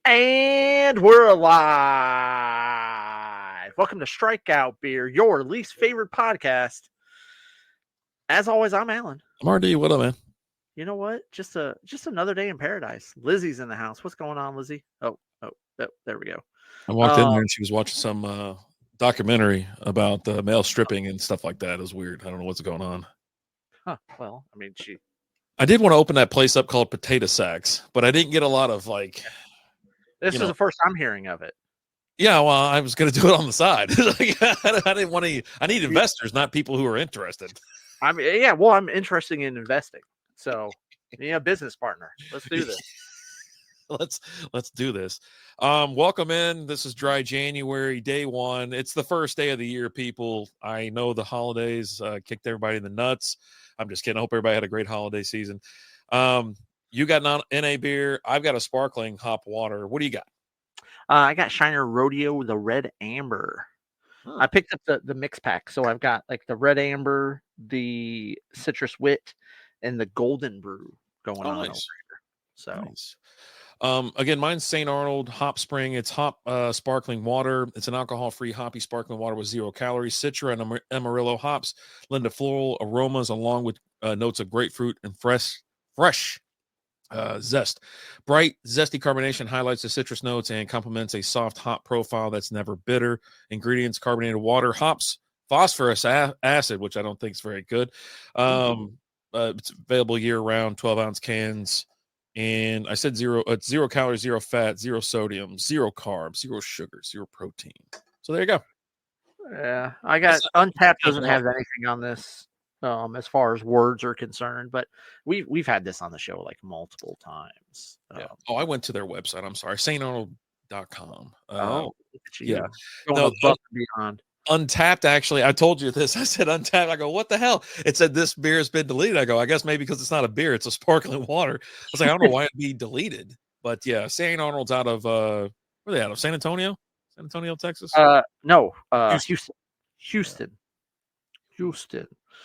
And we're alive. Welcome to Strikeout Beer, your least favorite podcast. As always, I'm Alan. I'm RD. What up, man? You know what? Just another day in paradise. Lizzie's in the house. What's going on, Lizzie? Oh, there we go. I walked in there and she was watching some documentary about male stripping and stuff like that. It was weird. I don't know what's going on. Huh. Well, I mean, I did want to open that place up called Potato Sacks, but I didn't get a lot of like. This is the first I'm hearing of it. Yeah, well, I was going to do it on the side. I didn't want to. I need investors, not people who are interested. I mean, yeah. Well, I'm interested in investing, so business partner. Let's do this. Let's do this. Welcome in. This is Dry January, day one. It's the first day of the year, people. I know the holidays kicked everybody in the nuts. I'm just kidding. I hope everybody had a great holiday season. You got NA beer. I've got a sparkling hop water. What do you got? I got Shiner Rodeo, the Red Amber. Huh. I picked up the mix pack, so I've got like the Red Amber, the Citrus Wit, and the Golden Brew going on over here. So. Nice. Again, mine's St. Arnold Hop Spring. It's hop sparkling water. It's an alcohol-free hoppy sparkling water with 0 calories. Citra and Amarillo hops lend to floral aromas along with notes of grapefruit and fresh zest. Bright, zesty carbonation highlights the citrus notes and complements a soft hop profile that's never bitter. Ingredients: carbonated water, hops, phosphorus acid, which I don't think is very good. It's available year-round, 12-ounce cans. And I said it's 0 calories, 0 fat, 0 sodium, 0 carbs, 0 sugar, 0 protein. So there you go. Yeah, I got Untapped doesn't have anything on this as far as words are concerned, but we've had this on the show like multiple times. Yeah. I went to their website. I'm sorry, StArnold.com. Yeah, going above and beyond. Untapped, actually, I told you this. I said Untapped. I go, what the hell? It said this beer has been deleted. I go, I guess maybe because it's not a beer, it's a sparkling water. I was like, I don't know why it'd be deleted. But yeah, St. Arnold's out of where are they out of? San Antonio, Texas? No, Houston.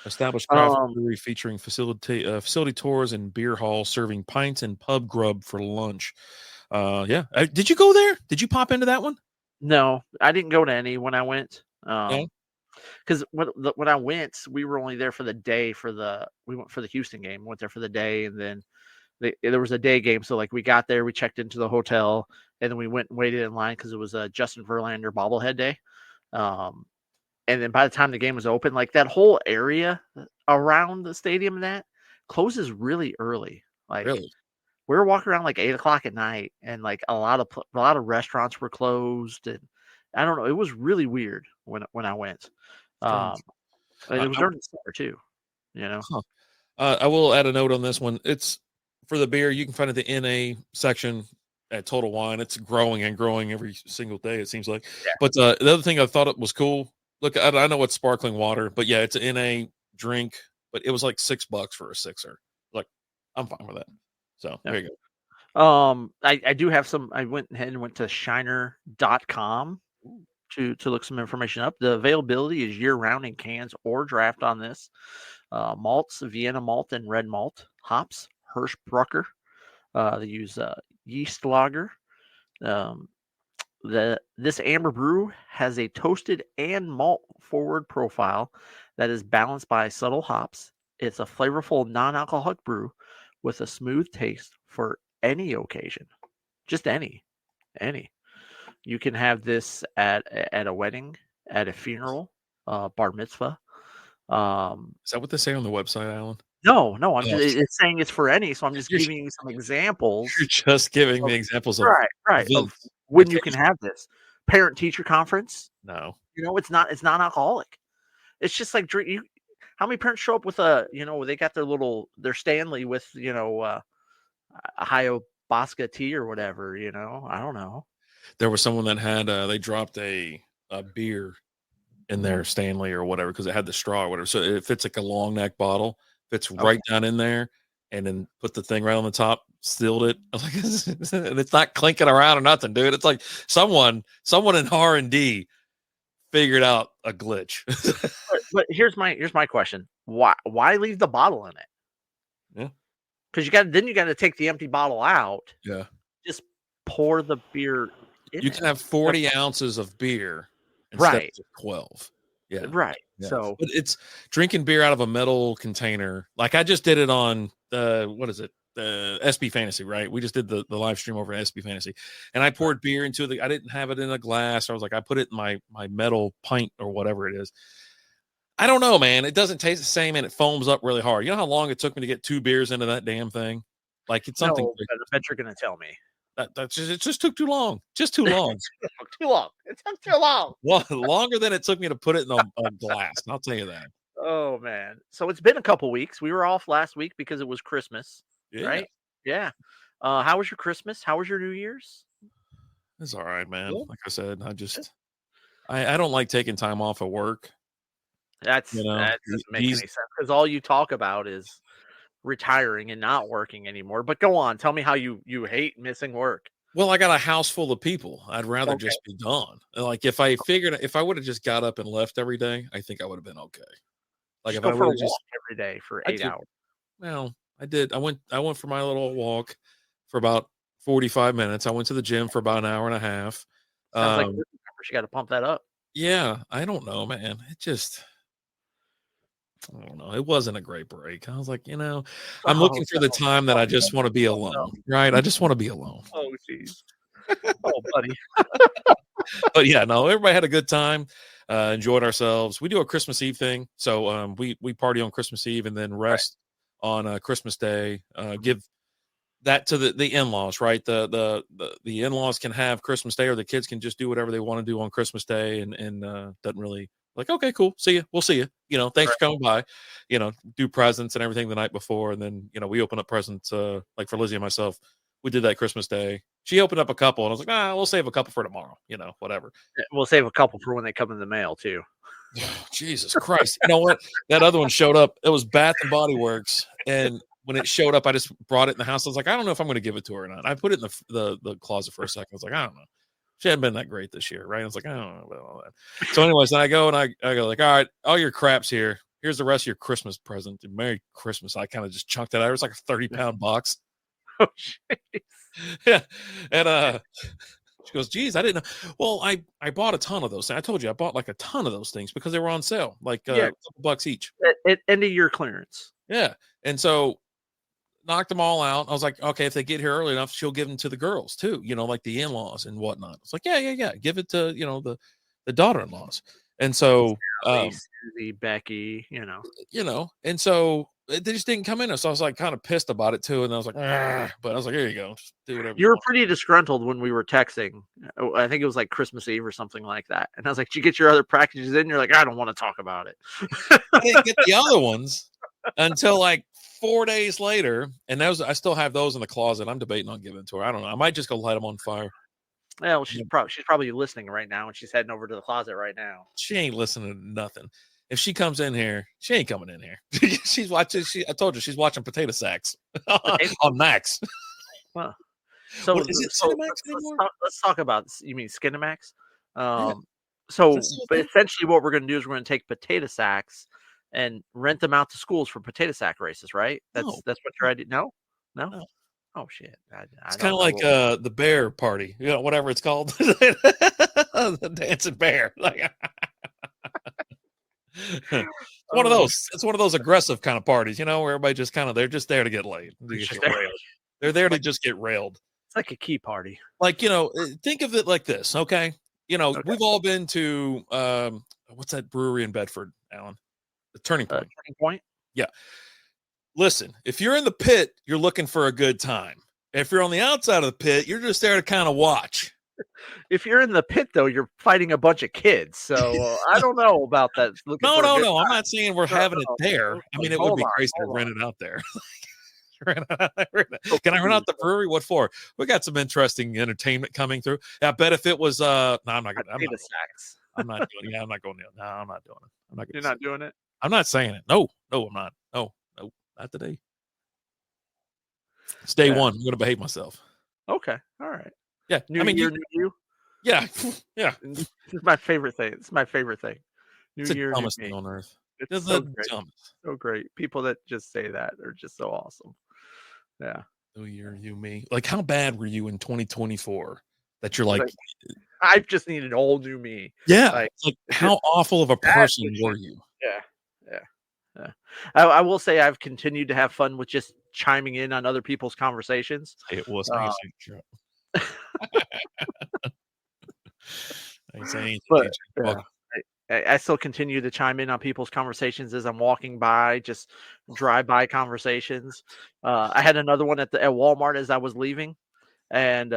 Established craft brewery featuring facility tours and beer hall, serving pints and pub grub for lunch. Yeah. Did you go there? Did you pop into that one? No, I didn't go to any when I went. Because when I went, we were only there for the day we went for the Houston game. Went there for the day, and then there was a day game. So like we got there, we checked into the hotel, and then we went and waited in line because it was a Justin Verlander bobblehead day. And then by the time the game was open, like that whole area around the stadium and that closes really early. Like really? We were walking around like 8:00 at night, and like a lot of restaurants were closed, and I don't know. It was really weird when I went. It was during the summer too, Huh. I will add a note on this one. It's for the beer. You can find it at the NA section at Total Wine. It's growing and growing every single day, it seems like. Yeah. But the other thing I thought it was cool. Look, I know it's sparkling water, but yeah, it's an NA drink. But it was like $6 for a sixer. Like, I'm fine with that. So there you go. I do have some. I went ahead and went to Shiner.com to look some information up. The availability is year-round in cans or draft on this. Malts, Vienna malt and red malt. Hops, Hirschbrucker. They use yeast lager. This amber brew has a toasted and malt forward profile that is balanced by subtle hops. It's a flavorful non-alcoholic brew with a smooth taste for any occasion. Just any. You can have this at a wedding, at a funeral, bar mitzvah. Is that what they say on the website, Alan? No. It's saying it's for any. So I'm just giving you some examples. You're just giving me examples of right of when you can have this. Parent teacher conference. No, it's non-alcoholic. It's just like drink. How many parents show up with they got their Stanley with a Hiawaska tea or whatever. I don't know. There was someone that had they dropped a beer in their Stanley or whatever because it had the straw or whatever. So it fits like a long neck bottle, fits right down in there, and then put the thing right on the top, sealed it. I was like, and it's not clinking around or nothing, dude. It's like someone in R&D figured out a glitch. but here's my question: why leave the bottle in it? Yeah, because you got to take the empty bottle out. Yeah, just pour the beer in You it. can have 40 ounces of beer instead Right. of 12. Yeah. Right. Yeah. So But it's drinking beer out of a metal container. Like I just did it on what is it? The SB Fantasy, right? We just did the live stream over at SB Fantasy. And I poured beer into I didn't have it in a glass. I was like, I put it in my metal pint or whatever it is. I don't know, man. It doesn't taste the same and it foams up really hard. You know how long it took me to get 2 beers into that damn thing? Like it's something no, but I bet you're gonna tell me. it just took too long. Just too long. Too long. It took too long. Well, longer than it took me to put it in a glass. I'll tell you that. Oh man. So it's been a couple weeks. We were off last week because it was Christmas, Yeah. right? Yeah. How was your Christmas? How was your New Year's? It's all right, man. Good. Like I said, I don't like taking time off of work. That You know, doesn't make any sense because all you talk about is retiring and not working anymore. But go on, tell me how you hate missing work. well, I got a house full of people. I'd rather Okay. just be gone. Like if I would have just got up and left every day, I think I would have been okay. Like Just if go I for a would have walk every day for I 8 hours. well, I did. I went for my little walk for about 45 minutes. I went to the gym for about an hour and a half. Sounds like you got to pump that up. Yeah, I don't know, man. I don't know. It wasn't a great break. I was like, I'm looking for the time that I just want to be alone, right? I just want to be alone. Oh, jeez. Oh, buddy. But yeah, no, everybody had a good time, enjoyed ourselves. We do a Christmas Eve thing. So we party on Christmas Eve and then rest on Christmas Day. Give that to the in-laws, right? The in-laws can have Christmas Day or the kids can just do whatever they want to do on Christmas Day and doesn't really like, okay, cool. See you. We'll see you. Thanks for coming by, do presents and everything the night before. And then, we open up presents, like for Lizzie and myself, we did that Christmas Day. She opened up a couple and I was like, we'll save a couple for tomorrow, whatever. We'll save a couple for when they come in the mail too. Jesus Christ. You know what? That other one showed up. It was Bath and Body Works. And when it showed up, I just brought it in the house. I was like, I don't know if I'm going to give it to her or not. I put it in the closet for a second. I was like, I don't know. She hadn't been that great this year, right? I was like, I don't know about all that. So anyways, then I go and I go like, all right, all your crap's here. Here's the rest of your Christmas present. Merry Christmas. I kind of just chunked it out. It was like a 30-pound box. Oh, jeez. Yeah. And she goes, geez, I didn't know. Well, I bought a ton of those things. I told you I bought like a ton of those things because they were on sale, like a couple bucks each. At end of year clearance. Yeah. And so knocked them all out. I was like, okay, if they get here early enough, she'll give them to the girls too, like the in-laws and whatnot. It's like, yeah. Give it to, the daughter-in-laws. And so Susie, Becky, and so they just didn't come in. So I was like kind of pissed about it too. And I was like, but I was like, here you go. Just do whatever you were pretty disgruntled when we were texting. I think it was like Christmas Eve or something like that. And I was like, did you get your other packages in? You're like, I don't want to talk about it. I didn't get the other ones until like 4 days later. And I still have those in the closet. I'm debating on giving to her. I don't know. I might just go light them on fire. Yeah, well, she's probably listening right now, and she's heading over to the closet right now. She ain't listening to nothing. If she comes in here, she ain't coming in here. She's watching. I told you she's watching Potato Sacks on Max. Huh. So, is it Cinemax anymore? Let's talk about this. You mean Skinemax? So, but essentially, what we're going to do is we're going to take Potato Sacks and rent them out to schools for potato sack races, right? That's what your idea. No. Oh shit! It's kind of like the bear party, whatever it's called, the dancing bear. Like one of those. It's one of those aggressive kind of parties, where everybody just they're just there to get laid. They're there to just get railed. It's like a key party. Like think of it like this, okay? We've all been to what's that brewery in Bedford, Alan? The Turning Point. Turning Point. Yeah. Listen, if you're in the pit, you're looking for a good time. If you're on the outside of the pit, you're just there to kind of watch. If you're in the pit, though, you're fighting a bunch of kids. So I don't know about that. No. I'm not saying we're having it there. I mean, it would be crazy to rent it out there. Can I rent out the brewery? What for? We got some interesting entertainment coming through. I bet if it was, no, I'm not going to. I'm not doing it. Yeah, I'm not going to. No, I'm not doing it. You're not doing it? I'm not saying it. No, I'm not. No. Not today. It's day one. I'm going to behave myself. Okay. All right. Yeah. New year, new you? Yeah. Yeah. This is my favorite thing. It's my favorite thing. New year, the dumbest thing on earth. It's so great. So great. People that just say that are just so awesome. Yeah. New year, you, me. Like, how bad were you in 2024 that you're like, I just need an old new me. yeah, like how awful of a person were you? Yeah. I will say I've continued to have fun with just chiming in on other people's conversations. It was Uh, I ain't saying anything, but DJ. yeah, I still continue to chime in on people's conversations as I'm walking by, just drive-by conversations. I had another one at Walmart as I was leaving, and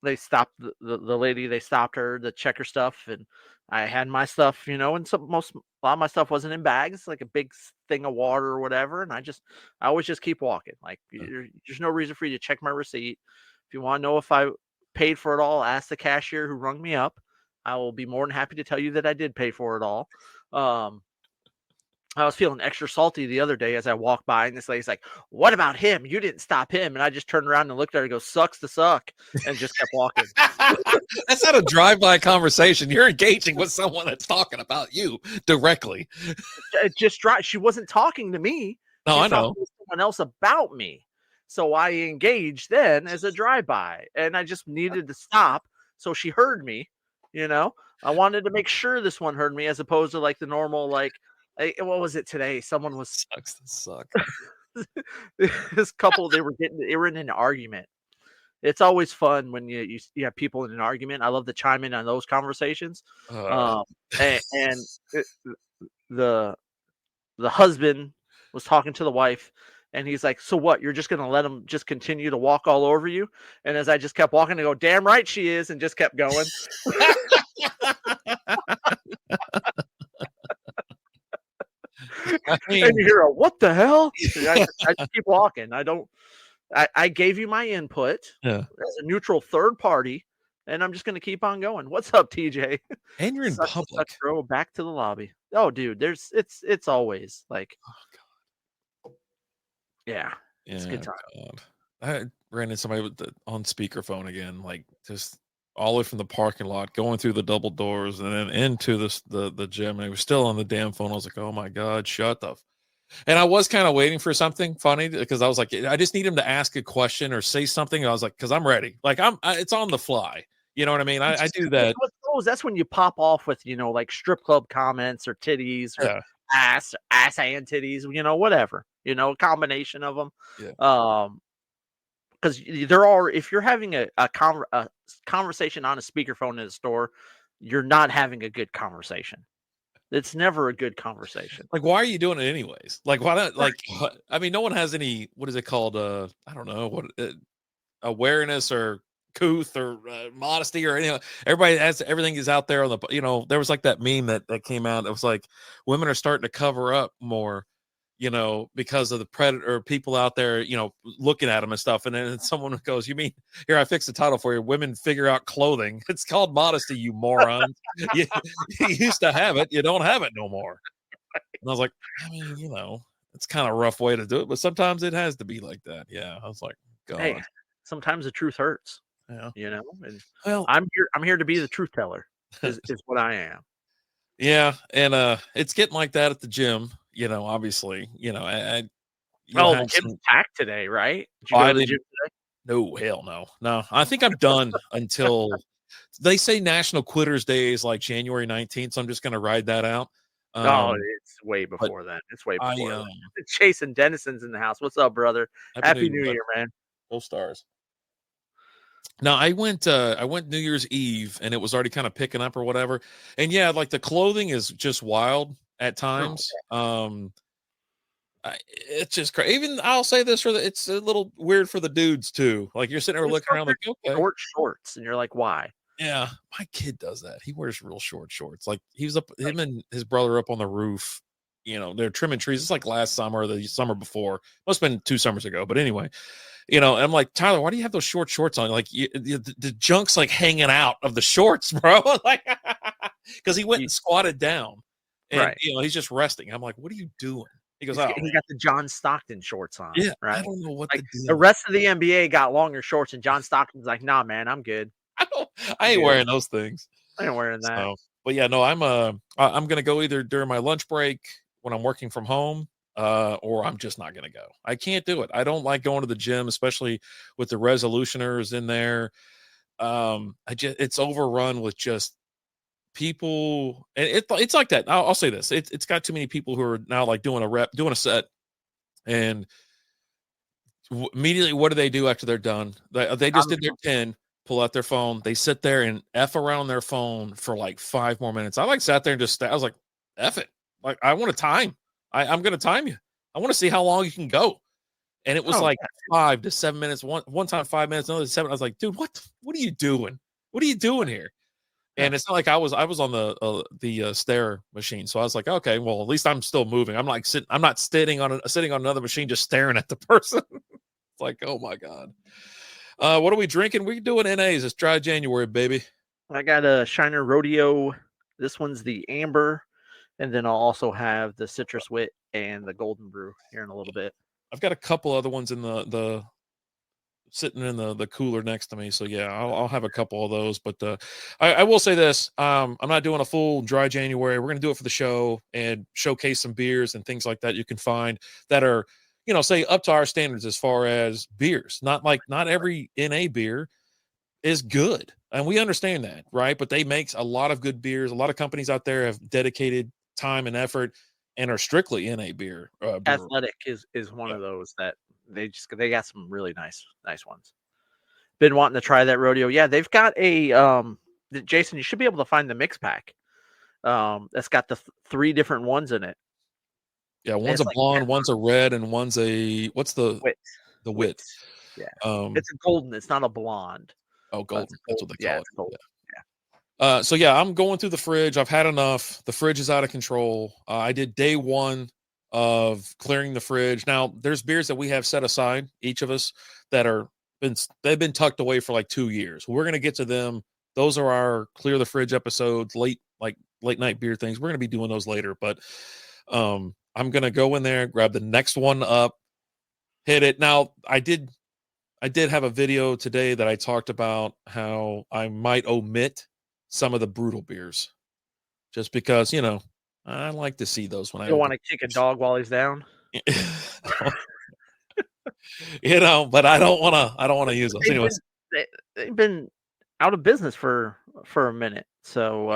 they stopped the lady. They stopped her to check her stuff, and I had my stuff, and a lot of my stuff wasn't in bags, like a big thing of water or whatever. And I always just keep walking. Like there's no reason for you to check my receipt. If you want to know if I paid for it all, ask the cashier who rung me up. I will be more than happy to tell you that I did pay for it all. I was feeling extra salty the other day as I walked by, and this lady's like, "What about him? You didn't stop him." And I just turned around and looked at her and go, "Sucks to suck," and just kept walking. That's not a drive-by conversation. You're engaging with someone that's talking about you directly. She wasn't talking to me. No, She I was know. talking to someone else about me. So I engaged then as a drive-by, and I just needed to stop so she heard me. I wanted to make sure this one heard me as opposed to like the normal, like, what was it today? Someone was Sucks to suck. this couple, they were in an argument. It's always fun when you have people in an argument. I love to chime in on those conversations. And the husband was talking to the wife, and he's like, "So what? You're just gonna let him just continue to walk all over you?" And as I just kept walking, I go, "Damn right she is," and just kept going. And you hear what the hell? I just keep walking. I gave you my input as a neutral third party, and I'm just going to keep on going. What's up, TJ? And you're in public. Bro, back to the lobby. Oh, dude, it's always like, yeah, it's a good time. God. I ran into somebody on speakerphone again, like just all the way from the parking lot, going through the double doors, and then into the gym. And he was still on the damn phone. I was like, "Oh my God, shut the!" And I was kind of waiting for something funny because I was like, I just need him to ask a question or say something. And I was like, because I'm ready. Like it's on the fly. You know what I mean? I do that. That's when you pop off with, like strip club comments or titties or ass and titties, whatever, a combination of them. Yeah. Because there are, if you're having a conversation on a speakerphone in a store, you're not having a good conversation. It's never a good conversation. Like, why are you doing it anyways? Like, why not? Like, I mean, no one has any, what is it called? I don't know what awareness or couth or modesty or anything. Everybody has, everything is out there on the, there was like that meme that came out. It was like women are starting to cover up more, because of the predator people out there, looking at them and stuff. And then someone goes, "You mean, here, I fixed the title for you. Women figure out clothing." It's called modesty, you moron. you used to have it. You don't have it no more. And I was like, I mean, it's kind of a rough way to do it, but sometimes it has to be like that. Yeah. I was like, God. Hey, sometimes the truth hurts. Yeah. And well, I'm here to be the truth teller is what I am. Yeah. And it's getting like that at the gym, obviously, the gym's packed today, right? Did you go to the gym today? No, hell no. No, I think I'm done until they say National Quitters Day is like January 19th. So I'm just going to ride that out. It's way before then. It's way before then. Jason Dennison's in the house. What's up, brother? Happy New Year, man. Full stars. Now I went New Year's Eve and it was already kind of picking up or whatever. And yeah, like the clothing is just wild at times. It's just crazy. Even I'll say this it's a little weird for the dudes too. Like you're sitting there looking around like, okay, short shorts, and you're like, why? Yeah, my kid does that. He wears real short shorts. Like he was him and his brother up on the roof. They're trimming trees. It's like last summer or the summer before. Must have been 2 summers ago. But anyway, and I'm like, Tyler, why do you have those short shorts on? Like the junk's like hanging out of the shorts, bro. Like because he went and squatted down, and he's just resting. I'm like, what are you doing? He goes, he got the John Stockton shorts on. Yeah, right. I don't know what the rest of the NBA got longer shorts, and John Stockton's like, nah, man, I'm good. I ain't wearing those things. I ain't wearing that. But yeah, no, I'm gonna go either during my lunch break when I'm working from home, or I'm just not going to go. I can't do it. I don't like going to the gym, especially with the resolutioners in there. It's overrun with just people, and it's like that. I'll say this: it's got too many people who are now like doing a set, and immediately what do they do after they're done? They just did their 10. Pull out their phone. They sit there and F around their phone for like 5 more minutes. I like sat there and just, I was like, F it. Like, I want to time. I'm going to time you. I want to see how long you can go. And it was 5 to 7 minutes. One time, 5 minutes, another 7. I was like, dude, what are you doing? What are you doing here? And it's not like I was on the stair machine. So I was like, okay, well, at least I'm still moving. I'm not sitting on another machine, just staring at the person. It's like, oh my God. What are we drinking? We're doing NAs. It's dry January, baby. I got a Shiner Rodeo. This one's the amber, and then I'll also have the citrus wit and the golden brew here in a little bit. I've got a couple other ones in the sitting in the cooler next to me. So yeah, I'll have a couple of those. But I will say this: I'm not doing a full dry January. We're going to do it for the show and showcase some beers and things like that you can find that are, say up to our standards as far as beers. Not every NA beer is good. And we understand that, right? But they make a lot of good beers. A lot of companies out there have dedicated time and effort and are strictly NA beer. Athletic is one of those that they got some really nice ones. Been wanting to try that rodeo. Yeah, they've got a Jason, you should be able to find the mix pack. That's got the 3 different ones in it. Yeah, one's a blonde, one's a red, and one's what's the wit? The wit. Yeah. It's a golden, it's not a blonde. Oh, golden. That's what they call it. Golden. Yeah. So yeah, I'm going through the fridge. I've had enough. The fridge is out of control. I did day 1 of clearing the fridge. Now, there's beers that we have set aside, each of us, that they've been tucked away for like 2 years. We're going to get to them. Those are our clear the fridge episodes, late night beer things. We're going to be doing those later, but I'm going to go in there, grab the next one up, hit it. Now, I did have a video today that I talked about how I might omit some of the brutal beers just because, I like to see those when you don't want to kick a dog while he's down. But I don't want to use those. Anyways, they've been out of business for a minute. So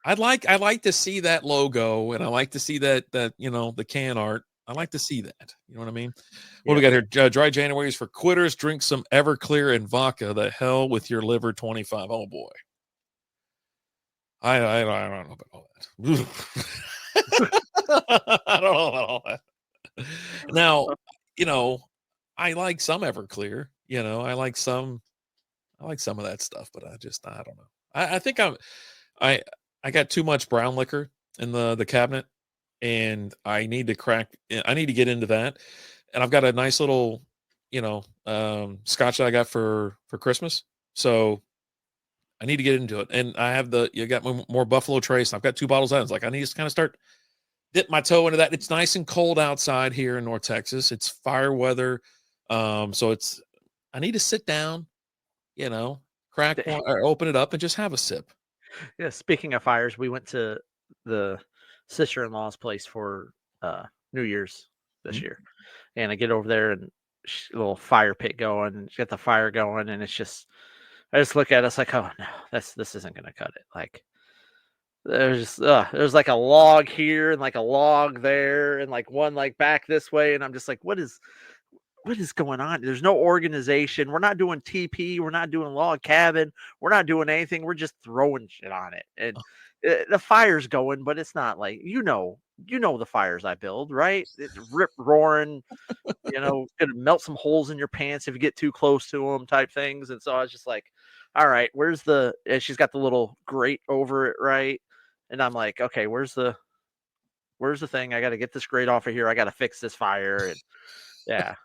I'd like to see that logo, and I like to see that the can art. I like to see that. You know what I mean? What do we got here? Dry January is for quitters. Drink some Everclear and vodka. The hell with your liver 25. Oh boy. I don't know about all that. I don't know about all that. Now, I like some Everclear. I like some of that stuff, but I don't know. I think I got too much brown liquor in the cabinet, and I need to get into that. And I've got a nice little, scotch that I got for Christmas. So I need to get into it. And I have you got more Buffalo Trace. I've got 2 bottles out. It's like, I need to kind of start dip my toe into that. It's nice and cold outside here in North Texas. It's fire weather. So I need to sit down, crack one or open it up and just have a sip. Yeah. Speaking of fires, we went to the sister-in-law's place for New Year's this year, and I get over there and a little fire pit going, and she got the fire going, and it's just, I just look at us like, oh no, this isn't gonna cut it. Like there's like a log here and like a log there and like one like back this way, and I'm just like, what is going on? There's no organization. We're not doing TP. We're not doing log cabin. We're not doing anything. We're just throwing shit on it. And the fire's going, but it's not like, the fires I build, right? It's rip roaring, gonna melt some holes in your pants if you get too close to them type things. And so I was just like, all right, and she's got the little grate over it, right? And I'm like, okay, where's the thing? I got to get this grate off of here. I got to fix this fire. And yeah.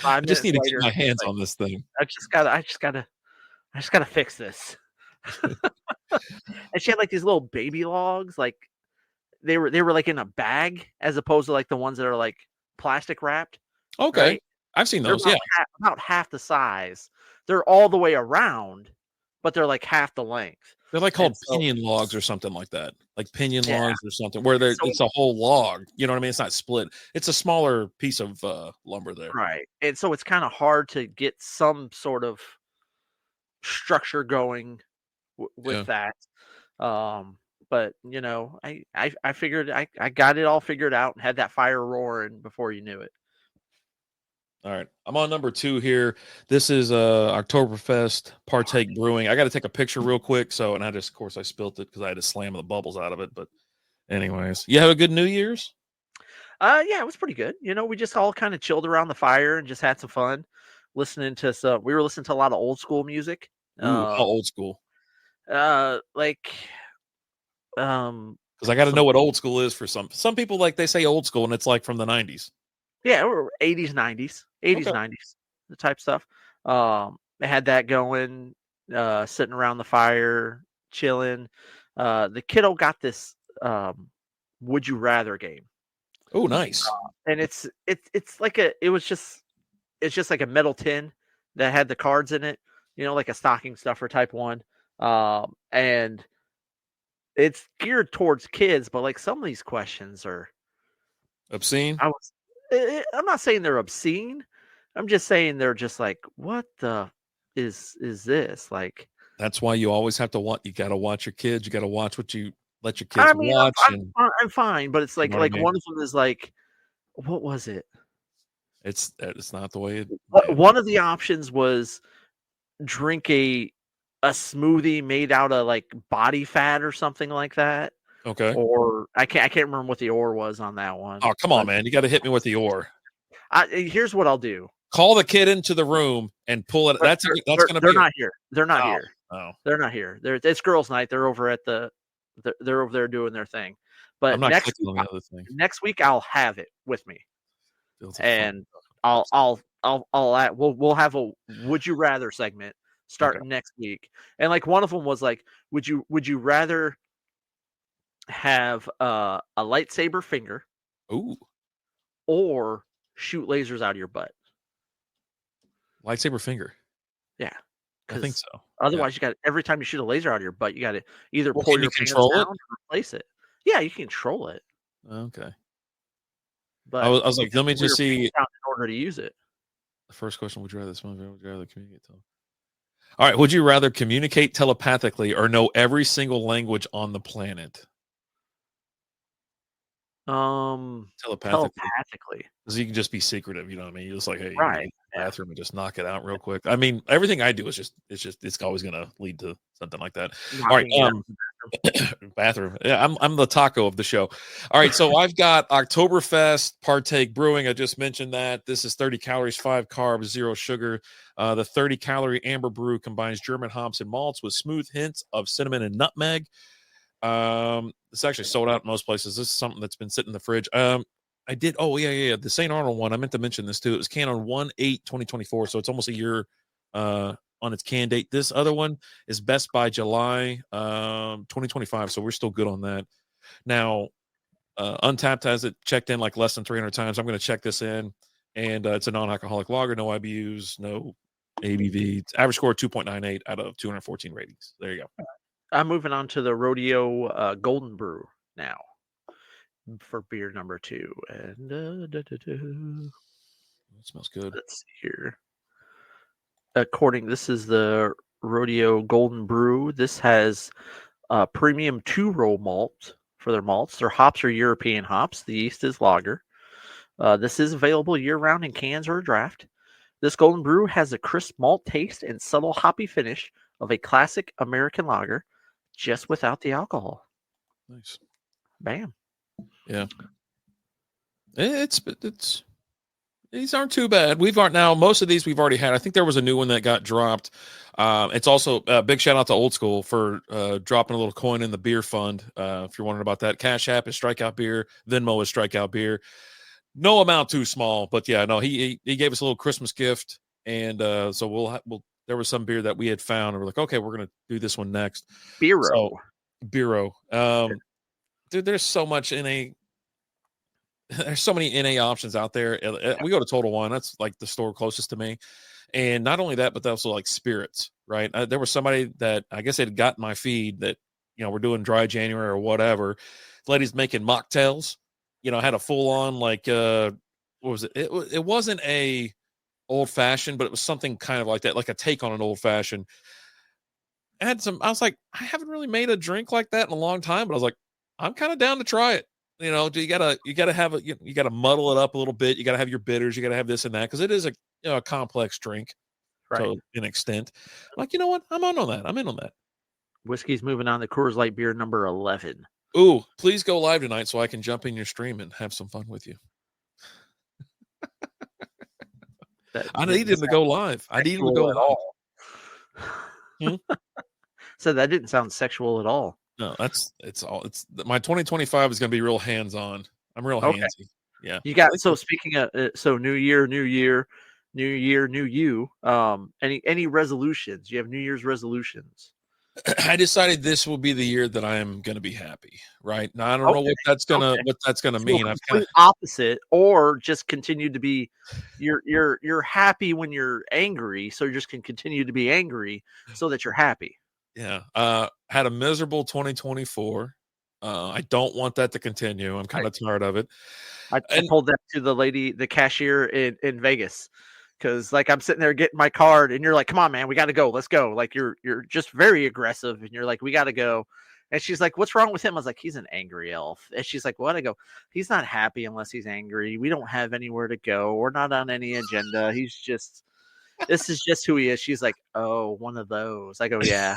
I just need to get my hands on this thing. I just gotta fix this. And she had like these little baby logs, like they were like in a bag as opposed to like the ones that are like plastic wrapped. Okay. Right? I've seen those. Yeah. About half the size. They're all the way around, but they're like half the length. They're like And called so, pinion logs or something like that. Like pinion yeah. logs or something where So it's a whole log. You know what I mean? It's not split. It's a smaller piece of lumber there. right. And so it's kind of hard to get some sort of structure going with Yeah. that. But I figured I got it all figured out and had that fire roaring before you knew it. All right. I'm on number 2 here. This is Oktoberfest Partake Brewing. I got to take a picture real quick. And of course, I spilt it because I had to slam the bubbles out of it. But, anyways, you have a good New Year's? Yeah, it was pretty good. We just all kind of chilled around the fire and just had some fun listening to some. We were listening to a lot of old school music. Ooh, how old school? Like Because I got to know some what old school is for some people. Like they say old school, and it's like from the 90s. yeah, or 80s, 90s, 80s, Okay. 90s, the type stuff. They had that going, sitting around the fire, chilling. The kiddo got this would you rather game. Oh, nice. And it's like it's just like a metal tin that had the cards in it, like a stocking stuffer type one. And it's geared towards kids, but like some of these questions are Obscene? I'm not saying they're obscene. I'm just saying they're just like, what the is this? Like, That's why you always have to you got to watch your kids. You got to watch what you let your kids I mean, watch. And I'm fine, but it's you like know what I mean? one of them is like, what was it? It's not the way it. One of the options was drink a smoothie made out of like body fat or something like that. Okay. Or I can't remember what the or was on that one. Oh, come on, man. You got to hit me with the or. Here's what I'll do. Call the kid into the room and pull it. That's going to be. They're not here. They're not here. Oh. They're not here. It's girls' night. They're over at they're over there doing their thing. But I'm not clicking on the other thing. next week I'll have it with me, and we'll have a would you rather segment starting next week. And like one of them was like, would you rather have a lightsaber finger, ooh, or shoot lasers out of your butt? Lightsaber finger. Yeah. I think so. Otherwise, you got every time you shoot a laser out of your butt, you got to either pull your pants control down it or replace it. Yeah, you can control it. Okay. But I was like, let me just see. In order to use it. The first question: would you rather smoke? Would you rather communicate? All right. Would you rather communicate telepathically or know every single language on the planet? Telepathically. Because you can just be secretive, you know what I mean? You're just like, hey, you right. go to the bathroom and just knock it out real quick. I mean, everything I do is it's always gonna lead to something like that. All right, bathroom. Yeah, I'm the taco of the show. All right, so I've got Oktoberfest Partake Brewing. I just mentioned that. This is 30 calories, 5 carbs, 0 sugar. The 30-calorie amber brew combines German hops and malts with smooth hints of cinnamon and nutmeg. It's actually sold out in most places. This is something that's been sitting in the fridge. I did. Oh, yeah. The St. Arnold one. I meant to mention this too. It was canned on 1/8/2024. So it's almost a year on its can date. This other one is best by July 2025. So we're still good on that. Now, Untapped has it checked in like less than 300 times. I'm going to check this in. And it's a non-alcoholic lager, no IBUs, no ABV. It's average score 2.98 out of 214 ratings. There you go. I'm moving on to the Rodeo Golden Brew now for beer number 2. And it smells good. Let's see here. This is the Rodeo Golden Brew. This has premium 2-row malt for their malts. Their hops are European hops. The yeast is lager. This is available year-round in cans or a draft. This Golden Brew has a crisp malt taste and subtle hoppy finish of a classic American lager, just without the alcohol. Nice. Bam. Yeah. It's these aren't too bad. Most of these we've already had. I think there was a new one that got dropped. It's also a big shout out to Old School for dropping a little coin in the beer fund. If you're wondering about that, Cash App is Strikeout Beer, Venmo is Strikeout Beer. No amount too small, but yeah, no, he gave us a little Christmas gift, and so we'll there was some beer that we had found, and we're like, okay, we're gonna do this one next. Bureau. Dude, there's so much there's so many NA options out there. We go to Total One. That's like the store closest to me. And not only that, but also like spirits, right? There was somebody that I guess had gotten my feed that, we're doing dry January or whatever. The lady's making mocktails, had a full on like, what was it? It wasn't a old fashioned, but it was something kind of like that, like a take on an old fashioned. I was like, I haven't really made a drink like that in a long time, but I was like, I'm kind of down to try it. You gotta have you gotta muddle it up a little bit. You gotta have your bitters. You gotta have this and that, because it is a complex drink, Right. to an extent. I'm like, you know what? I'm on that. I'm in on that. Whiskey's moving on to Coors Light beer number 11. Ooh, please go live tonight so I can jump in your stream and have some fun with you. I need him to go live. I need him to go live. So that didn't sound sexual at all. No, it's my 2025 is going to be real hands-on. I'm real handsy. Yeah. You got, so speaking of, new year, new you, any resolutions? You have New Year's resolutions? I decided this will be the year that I am going to be happy. Right now, I don't know what that's gonna mean. I've kind of opposite, or just continue to be, you're happy when you're angry, so you just can continue to be angry so that you're happy. Yeah. Had a miserable 2024. I don't want that to continue. I'm kind of tired of it. I told that to the lady, the cashier in Vegas. Cause like I'm sitting there getting my card and you're like, come on, man, we got to go. Let's go. Like you're just very aggressive and you're like, we got to go. And she's like, what's wrong with him? I was like, he's an angry elf. And she's like, what? I go, he's not happy unless he's angry. We don't have anywhere to go. We're not on any agenda. This is just who he is. She's like, oh, one of those. I go, yeah.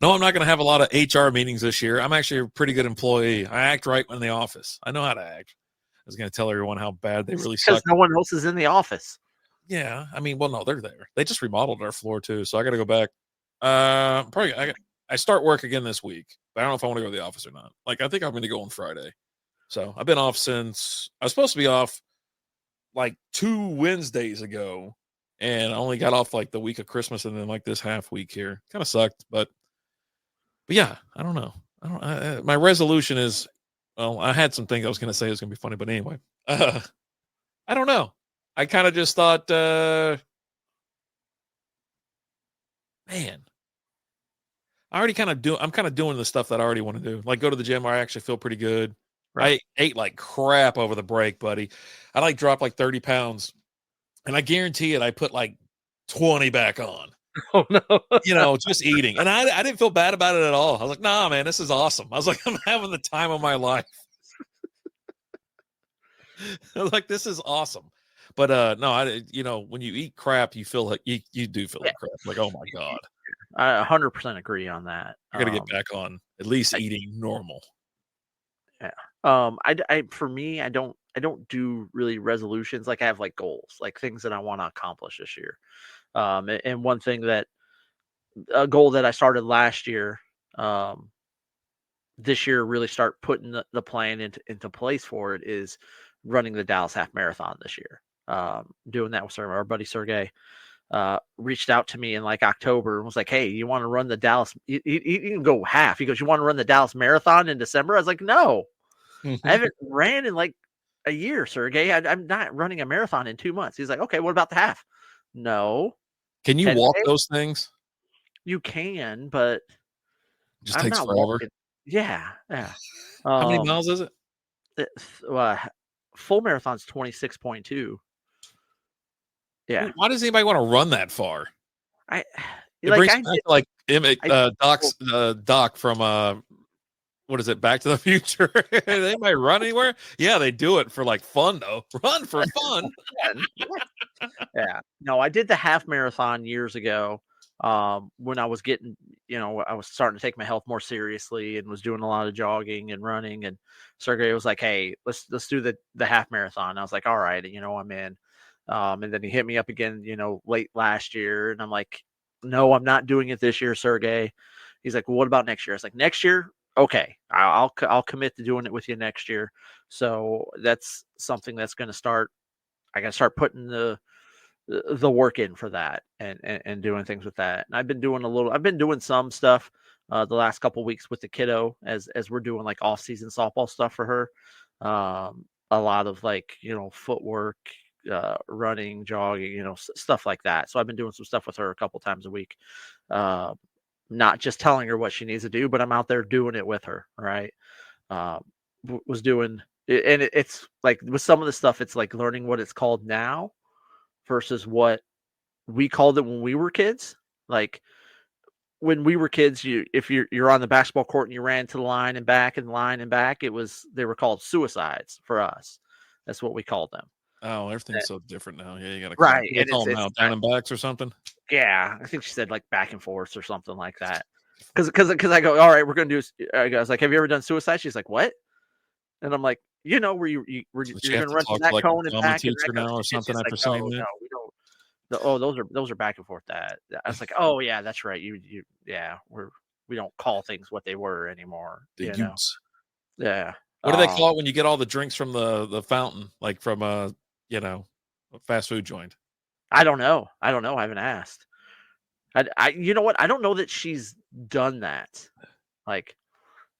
No, I'm not going to have a lot of HR meetings this year. I'm actually a pretty good employee. I act right in the office. I know how to act. I was going to tell everyone how bad they really suck. Because no one else is in the office. Yeah. I mean, well, no, they're there. They just remodeled our floor too. So I got to go back. I start work again this week, but I don't know if I want to go to the office or not. Like, I think I'm going to go on Friday. So I've been off since I was supposed to be off like 2 Wednesdays ago. And I only got off like the week of Christmas and then like this half week here. Kind of sucked, but yeah, I don't know. My resolution is, well, I had some things I was going to say it was going to be funny, but anyway, I don't know. I kind of just thought, man, I'm kind of doing the stuff that I already want to do. Like go to the gym where I actually feel pretty good. Right. I ate like crap over the break, buddy. I like dropped like 30 pounds and I guarantee it. I put like 20 back on. Oh no. Just eating. And I didn't feel bad about it at all. I was like, nah, man, this is awesome. I was like, I'm having the time of my life. I was like, this is awesome. But no, when you eat crap, you feel like you do feel like crap. Like, oh my God. I 100% agree on that. I gotta get back on at least eating normal. Yeah. For me, I don't do really resolutions. Like I have like goals, like things that I want to accomplish this year. And one thing a goal that I started last year, this year really start putting the plan into place for it is running the Dallas Half Marathon this year. Doing that with our buddy Sergey, reached out to me in like October and was like, hey, you want to run the Dallas? You can go half. He goes, you want to run the Dallas Marathon in December? I was like, no, I haven't ran in like a year, Sergey. I'm not running a marathon in 2 months. He's like, okay, what about the half? No. Can you walk those things? You can, but it just takes forever. Walking. Yeah. How many miles is it? Full marathon's 26.2. Yeah. Why does anybody want to run that far? Doc from what is it? Back to the Future. They might run anywhere. Yeah, they do it for like fun though. Run for fun. Yeah. No, I did the half marathon years ago. When I was getting, I was starting to take my health more seriously and was doing a lot of jogging and running. And Sergey was like, hey, let's do the half marathon. I was like, all right, I'm in. And then he hit me up again, late last year. And I'm like, no, I'm not doing it this year, Sergey. He's like, well, what about next year? I was like, next year? Okay. I'll commit to doing it with you next year. So that's something that's going to start. I got to start putting the work in for that and doing things with that. And I've been doing some stuff the last couple of weeks with the kiddo as we're doing like off season softball stuff for her. A lot of like, footwork, running, jogging, stuff like that. So I've been doing some stuff with her a couple times a week. Not just telling her what she needs to do, but I'm out there doing it with her. Right. Was doing and it's like with some of the stuff, it's like learning what it's called now versus what we called it when we were kids. Like when we were kids, if you're on the basketball court and you ran to the line and back and line and back, they were called suicides for us. That's what we called them. Oh, everything's so different now. Yeah, you got to call. Right, They and call them it's now down and backs or something. yeah. I think she said like back and forth or something like that. Because I go, all right, we're gonna do. I was like, have you ever done suicide? She's like, what? And I'm like, where you're So you gonna have to run from talk to that like a cone and drama back and teacher that. now or She's something like, after no, saying that. we don't. Oh, those are back and forth. That I was like, oh yeah, that's right. Yeah, we don't call things what they were anymore. The Utes. Yeah. What do they call it when you get all the drinks from the fountain, like from a fast food joint? I don't know. I haven't asked. You know what? I don't know that she's done that. Like,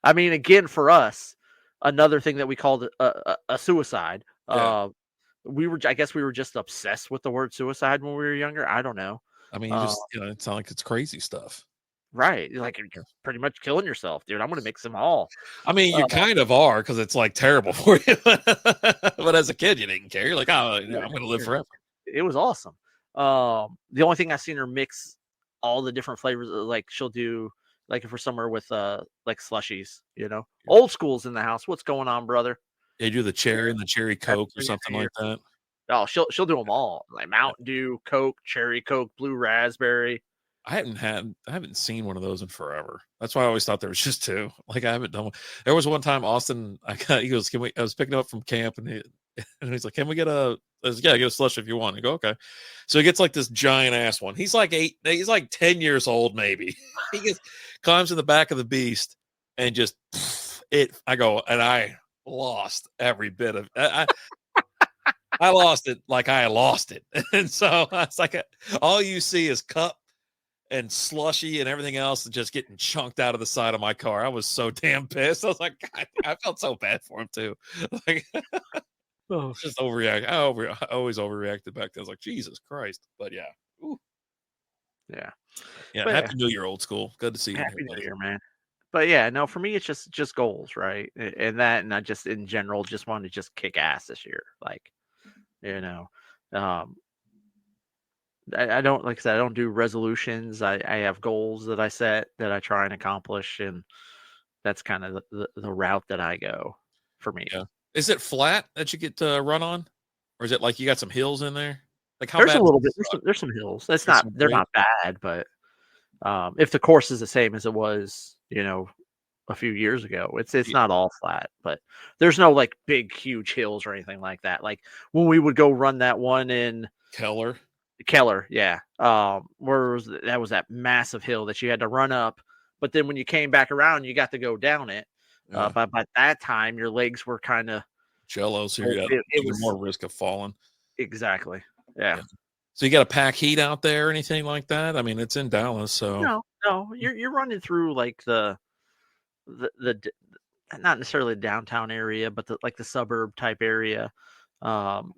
I mean, again, for us, another thing that we called a suicide. Yeah. I guess we were just obsessed with the word suicide when we were younger. I don't know. I mean, you just it sounds like it's crazy stuff. Right. Like you're pretty much killing yourself, dude. I'm going to mix them all. I mean, you kind of are because it's like terrible for you. But as a kid, you didn't care. You're like, oh, I'm going to live forever. It was awesome. The only thing I've seen her mix all the different flavors, like she'll do, like if we're somewhere with like slushies, old school's in the house. What's going on, brother? They do the cherry and the cherry Coke or something like that. Oh, she'll do them all, like Mountain Dew, Coke, cherry Coke, blue raspberry. I haven't seen one of those in forever. That's why I always thought there was just two. Like I haven't done one. There was one time Austin, he goes, I was picking up from camp and he's like, can we get I was, yeah, get a slush if you want. I go, okay. So he gets like this giant ass one. He's like 10 years old, maybe. He climbs in the back of the beast and just I go, and I lost every bit of I lost it like I lost it. And so it's like all you see is cup and slushy and everything else just getting chunked out of the side of my car. I was so damn pissed. I was like, God, I felt so bad for him too. Like, just overreact. I always overreacted back then. I was like, Jesus Christ. But yeah. Ooh. Yeah. Yeah. Happy New Year, old school. Good to see you. Happy New Year, man. But yeah, no, for me, it's just goals, right? And I just in general just want to just kick ass this year. Like, I don't, like I said, I don't do resolutions. I have goals that I set that I try and accomplish, and that's kind of the route that I go for me. Yeah. Is it flat that you get to run on, or is it like you got some hills in there? Like how there's bad? A little bit. There's some hills. They're not bad, but if the course is the same as it was, a few years ago, it's not all flat, but there's no like big, huge hills or anything like that. Like when we would go run that one in Keller, yeah. Where was that massive hill that you had to run up, but then when you came back around, you got to go down it. Yeah. But by that time, your legs were kind of jello, so you got even more risk of falling. Exactly. Yeah. So you got to pack heat out there or anything like that? I mean, it's in Dallas, so no, you're running through like the not necessarily the downtown area, but like the suburb type area.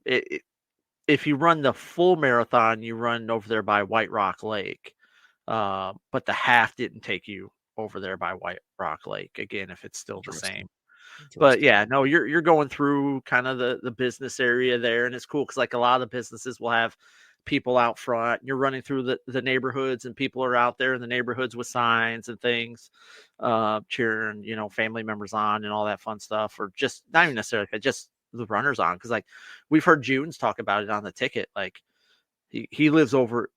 If you run the full marathon, you run over there by White Rock Lake. But the half didn't take you over there by White Rock Lake again, if it's still the same. But yeah, no, you're going through kind of the business area there, and it's cool because like a lot of the businesses will have people out front. You're running through the neighborhoods, and people are out there in the neighborhoods with signs and things, cheering, family members on and all that fun stuff, or just not even necessarily just the runners on, because like we've heard Junes talk about it on the ticket. Like he lived over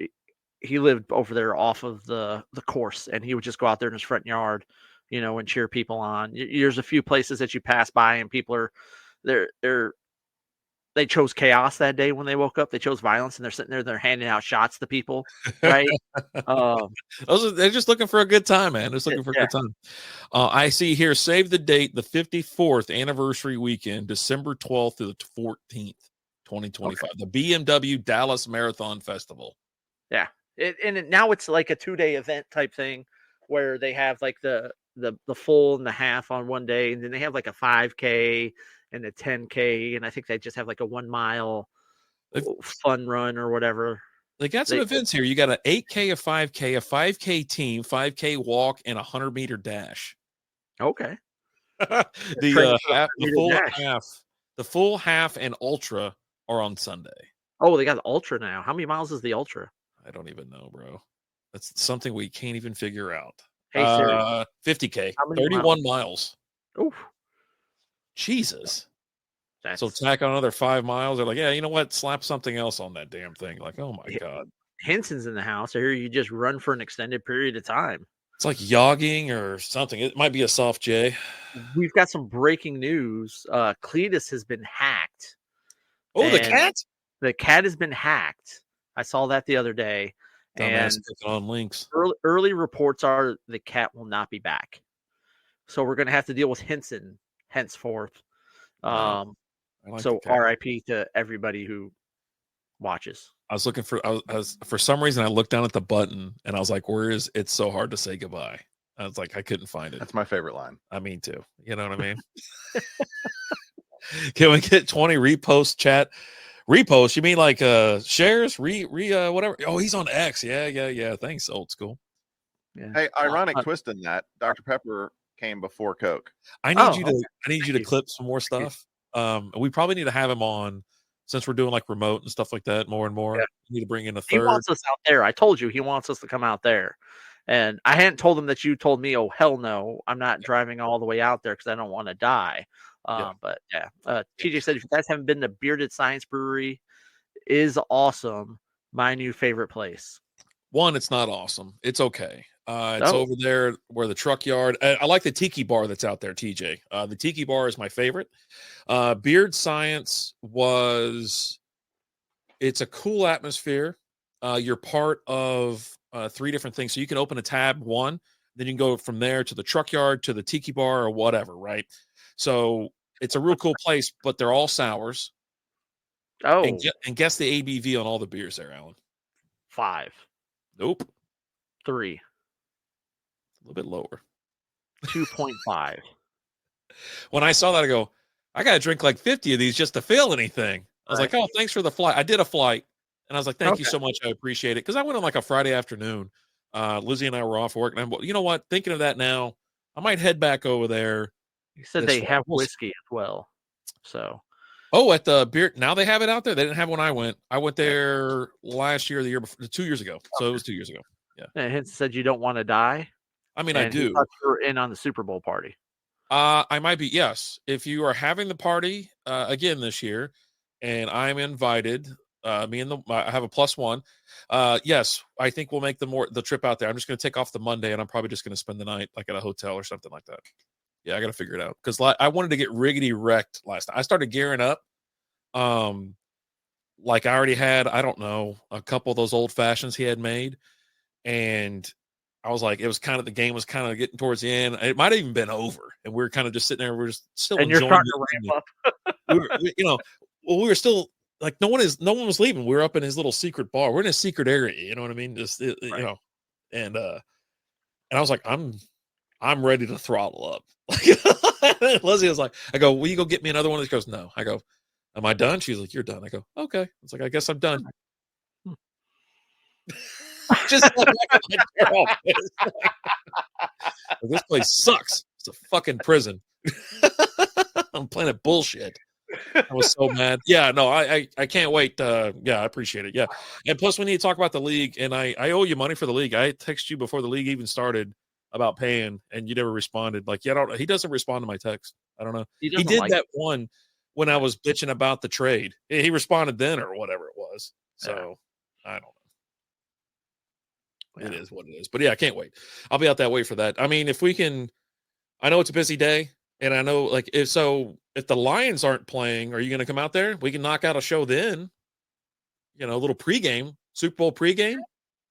there off of the course, and he would just go out there in his front yard, and cheer people on. There's a few places that you pass by and people are they chose chaos that day when they woke up. They chose violence, and they're sitting there, they're handing out shots to people, right? They're just looking for a good time, man. Just looking for a good time. I see here, save the date, the 54th anniversary weekend, December 12th to the 14th, 2025, the BMW Dallas Marathon Festival. Yeah. Now it's like a 2-day event type thing where they have like the full and the half on one day, and then they have like a 5K and a 10K, and I think they just have like a 1 mile fun run or whatever. They got some events here. You got an 8K, a 5K, a 5K team, 5K walk, and a 100-meter dash. Okay. The full half and ultra are on Sunday. Oh, they got the ultra now. How many miles is the ultra? I don't even know, bro. That's something we can't even figure out. Hey, Siri. 50K, 31 miles. Oof. Jesus. So tack on another 5 miles. They're like, yeah, you know what? Slap something else on that damn thing. Like, oh my God. Henson's in the house. I hear you just run for an extended period of time. It's like jogging or something. It might be a soft J. We've got some breaking news. Cletus has been hacked. Oh, the cat? The cat has been hacked. I saw that the other day. Dumbass on links. Early reports are the cat will not be back. So we're going to have to deal with Henson henceforth. So RIP to everybody who watches. I was looking for, for some reason, I looked down at the button and I was like, where is It's So Hard to Say Goodbye? I was like, I couldn't find it. That's my favorite line. I mean, too. You know what I mean? Can we get 20 reposts, chat? Reposts? You mean like shares? Whatever. Oh, he's on X. Yeah. Thanks, old school. Yeah. Hey, ironic twist in that Dr. Pepper came before Coke. I need you to clip some more stuff. We probably need to have him on since we're doing like remote and stuff like that more and more. Yeah. We need to bring in a third. He wants us out there. I told you he wants us to come out there. And I hadn't told him that you told me, oh, hell no, I'm not driving all the way out there because I don't want to die. But yeah, TJ said, if you guys haven't been to Bearded Science Brewery, is awesome. My new favorite place. One, it's not awesome. It's okay. It's over there where the truck yard. I like the tiki bar that's out there, TJ. The tiki bar is my favorite. Beard Science it's a cool atmosphere. You're part of 3 different things. So you can open a tab 1, then you can go from there to the truck yard, to the tiki bar or whatever, right? So it's a real cool place, but they're all sours. Oh. And guess the ABV on all the beers there, Alan. 5. Nope. 3. A little bit lower. 2.5. When I saw that, I go, I got to drink like 50 of these just to feel anything. I was like, oh, thanks for the flight. I did a flight. And I was like, thank you so much. I appreciate it. Because I went on like a Friday afternoon. Lizzie and I were off work. And you know what? Thinking of that now, I might head back over there. You said they have whiskey as well. So. Oh, at the beer. Now they have it out there. They didn't have when I went. I went there last year, the year before, 2 years ago. So it was 2 years ago. Yeah. And Hinton said you don't want to die. I mean, I do. You were in on the Super Bowl party. I might be. Yes. If you are having the party again this year and I'm invited, I have a +1. Yes, I think we'll make the trip out there. I'm just going to take off the Monday and I'm probably just going to spend the night like at a hotel or something like that. Yeah, I got to figure it out because I wanted to get riggedy wrecked last night. I started gearing up. Like I already had, I don't know, a couple of those old fashions he had made. And I was like, the game was kind of getting towards the end. It might have even been over. And we were kind of just sitting there. We're just still and enjoying you're starting to ramp up. We were still like, no one was leaving. We were up in his little secret bar. We're in a secret area. You know what I mean? Just, and I was like, I'm ready to throttle up. Leslie was like, I go, will you go get me another one? She goes, no. I go, am I done? She's like, you're done. I go, okay. It's like, I guess I'm done. Just this place sucks. It's a fucking prison. I'm playing at bullshit. I was so mad. Yeah, no, I can't wait. I appreciate it. Yeah. And plus we need to talk about the league. And I owe you money for the league. I texted you before the league even started about paying and you never responded. Like, he doesn't respond to my text. I don't know. He did that one when I was bitching about the trade. He responded then or whatever it was. So I don't know. It is what it is. But yeah, I can't wait. I'll be out that way for that. I mean, if we can, I know it's a busy day. And I know like if the Lions aren't playing, are you going to come out there? We can knock out a show then. A little pregame, Super Bowl pregame.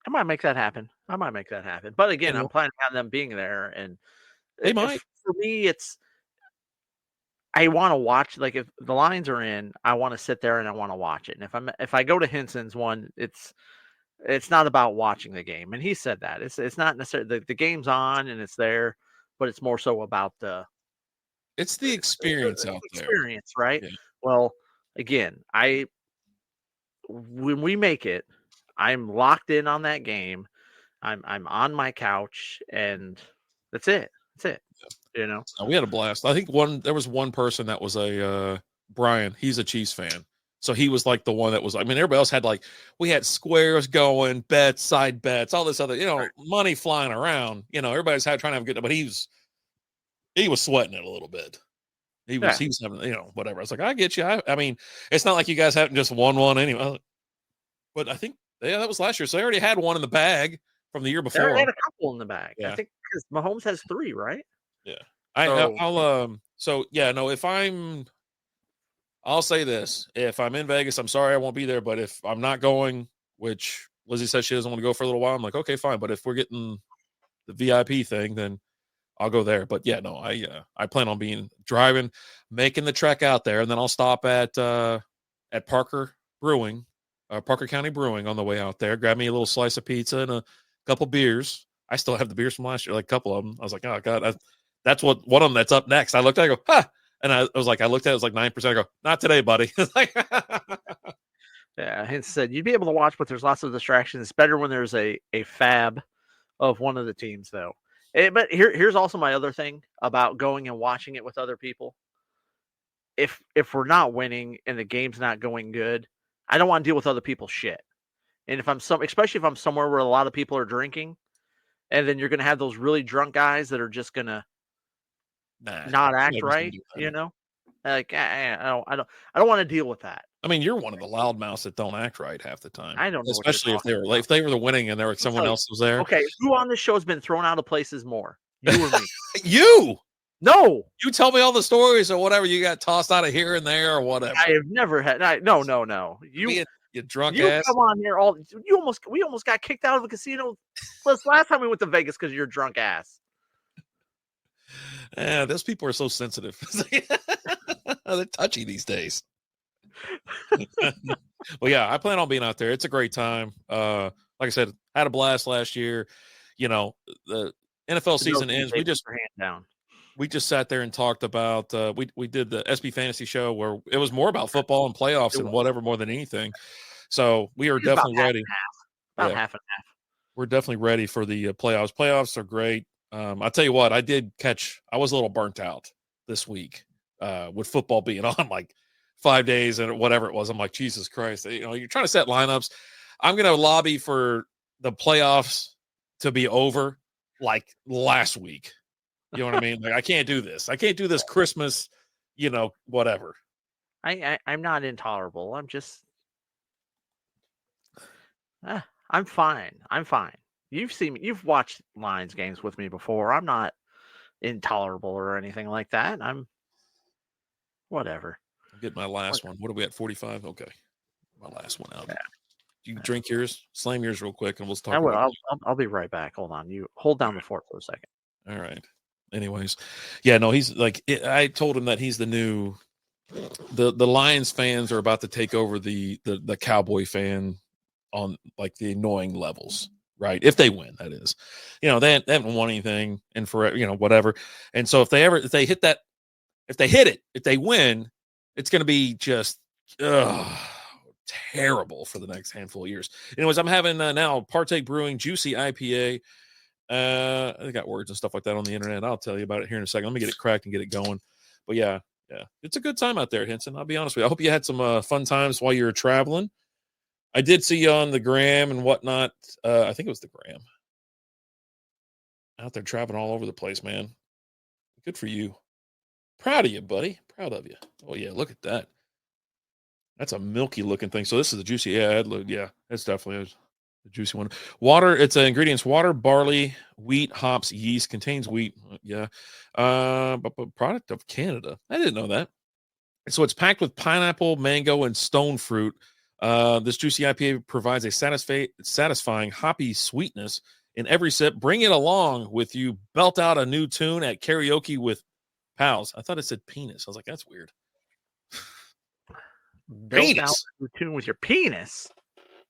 I might make that happen. But again, I'm planning on them being there. And they might. For me, I want to watch, like if the Lions are in, I want to sit there and I want to watch it. And if I go to Henson's one, it's not about watching the game. And he said that it's not necessarily the game's on and it's there, but it's more so about it's the experience out there. Experience, right? Yeah. Well, again, I when we make it, I'm locked in on that game. I'm on my couch, and that's it. That's it. You know, we had a blast. I think there was one person that was a Brian. He's a Chiefs fan, so he was like the one that was. I mean, everybody else had like we had squares going, bets, side bets, all this other, money flying around. Everybody's trying to have a good. But he was sweating it a little bit. He was having, whatever. I was like, I get you. I mean, it's not like you guys haven't just won one anyway. But I think, that was last year. So they already had one in the bag from the year before. They already had a couple in the bag. Yeah. I think because Mahomes has 3, right? Yeah. I'll say this. If I'm in Vegas, I'm sorry I won't be there. But if I'm not going, which Lizzie says she doesn't want to go for a little while, I'm like, okay, fine. But if we're getting the VIP thing, then I'll go there. But yeah, no, I plan on driving, making the trek out there, and then I'll stop at Parker County Brewing on the way out there. Grab me a little slice of pizza and a couple beers. I still have the beers from last year, like a couple of them. I was like, oh God, that's what one of them that's up next. I looked at it, I go, huh. And I was like, I looked at it, was like 9%. I go, not today, buddy. Yeah, Hintz said you'd be able to watch, but there's lots of distractions. It's better when there's a fab of one of the teams, though. But here's also my other thing about going and watching it with other people. If we're not winning and the game's not going good, I don't want to deal with other people's shit. And especially if I'm somewhere where a lot of people are drinking, and then you're going to have those really drunk guys that are just going to not act right, Like I don't want to deal with that. I mean, you're one of the loudmouths that don't act right half the time. I don't know, especially if they were the winning and there was someone else was there. Okay, who on this show has been thrown out of places more? You or me? You? No. You tell me all the stories or whatever. You got tossed out of here and there or whatever. I have never had. No. You drunk you ass. Come on here. We almost got kicked out of the casino. Plus, last time we went to Vegas because you're drunk ass. Yeah, those people are so sensitive. They're touchy these days. Well, yeah, I plan on being out there. It's a great time. Like I said, had a blast last year. The NFL season ends. We just sat there and talked about. We did the SB Fantasy Show where it was more about football and playoffs and whatever more than anything. So we are definitely ready. About half and half. We're definitely ready for the playoffs. Playoffs are great. I'll tell you what, I was a little burnt out this week with football being on like 5 days and whatever it was. I'm like, Jesus Christ, you're trying to set lineups. I'm going to lobby for the playoffs to be over like last week. You know what I mean? Like, I can't do this. I can't do this Christmas, whatever. I'm not intolerable. I'm just, I'm fine. You've seen me. You've watched Lions games with me before. I'm not intolerable or anything like that. I'm whatever. I'll get my last one. What are we at? 45? Okay. My last one out. Yeah. You drink yours, slam yours real quick, and we'll talk. I will. I'll be right back. Hold on. You hold down the fort for a second. All right. Anyways, yeah, no, he's like, I told him that he's the new, the Lions fans are about to take over the Cowboy fan on like the annoying levels, right? If they win, that is, they haven't won anything and forever, whatever. And so if they hit it, if they win, it's going to be just terrible for the next handful of years. Anyways, I'm having now Partake Brewing Juicy IPA. I got words and stuff like that on the internet. I'll tell you about it here in a second. Let me get it cracked and get it going. But yeah, it's a good time out there, Henson. I'll be honest with you. I hope you had some fun times while you were traveling. I did see you on the gram and whatnot. I think it was the gram. Out there traveling all over the place, man. Good for you. Proud of you, buddy. Proud of you. Oh yeah, look at that. That's a milky looking thing. So this is the juicy. Yeah, it's definitely a juicy one. Water. It's ingredients: water, barley, wheat, hops, yeast. Contains wheat. Yeah. But product of Canada. I didn't know that. So it's packed with pineapple, mango, and stone fruit. This juicy IPA provides a satisfying hoppy sweetness in every sip. Bring it along with you. Belt out a new tune at karaoke with pals. I thought it said penis. I was like, that's weird. Belt out a tune with your penis.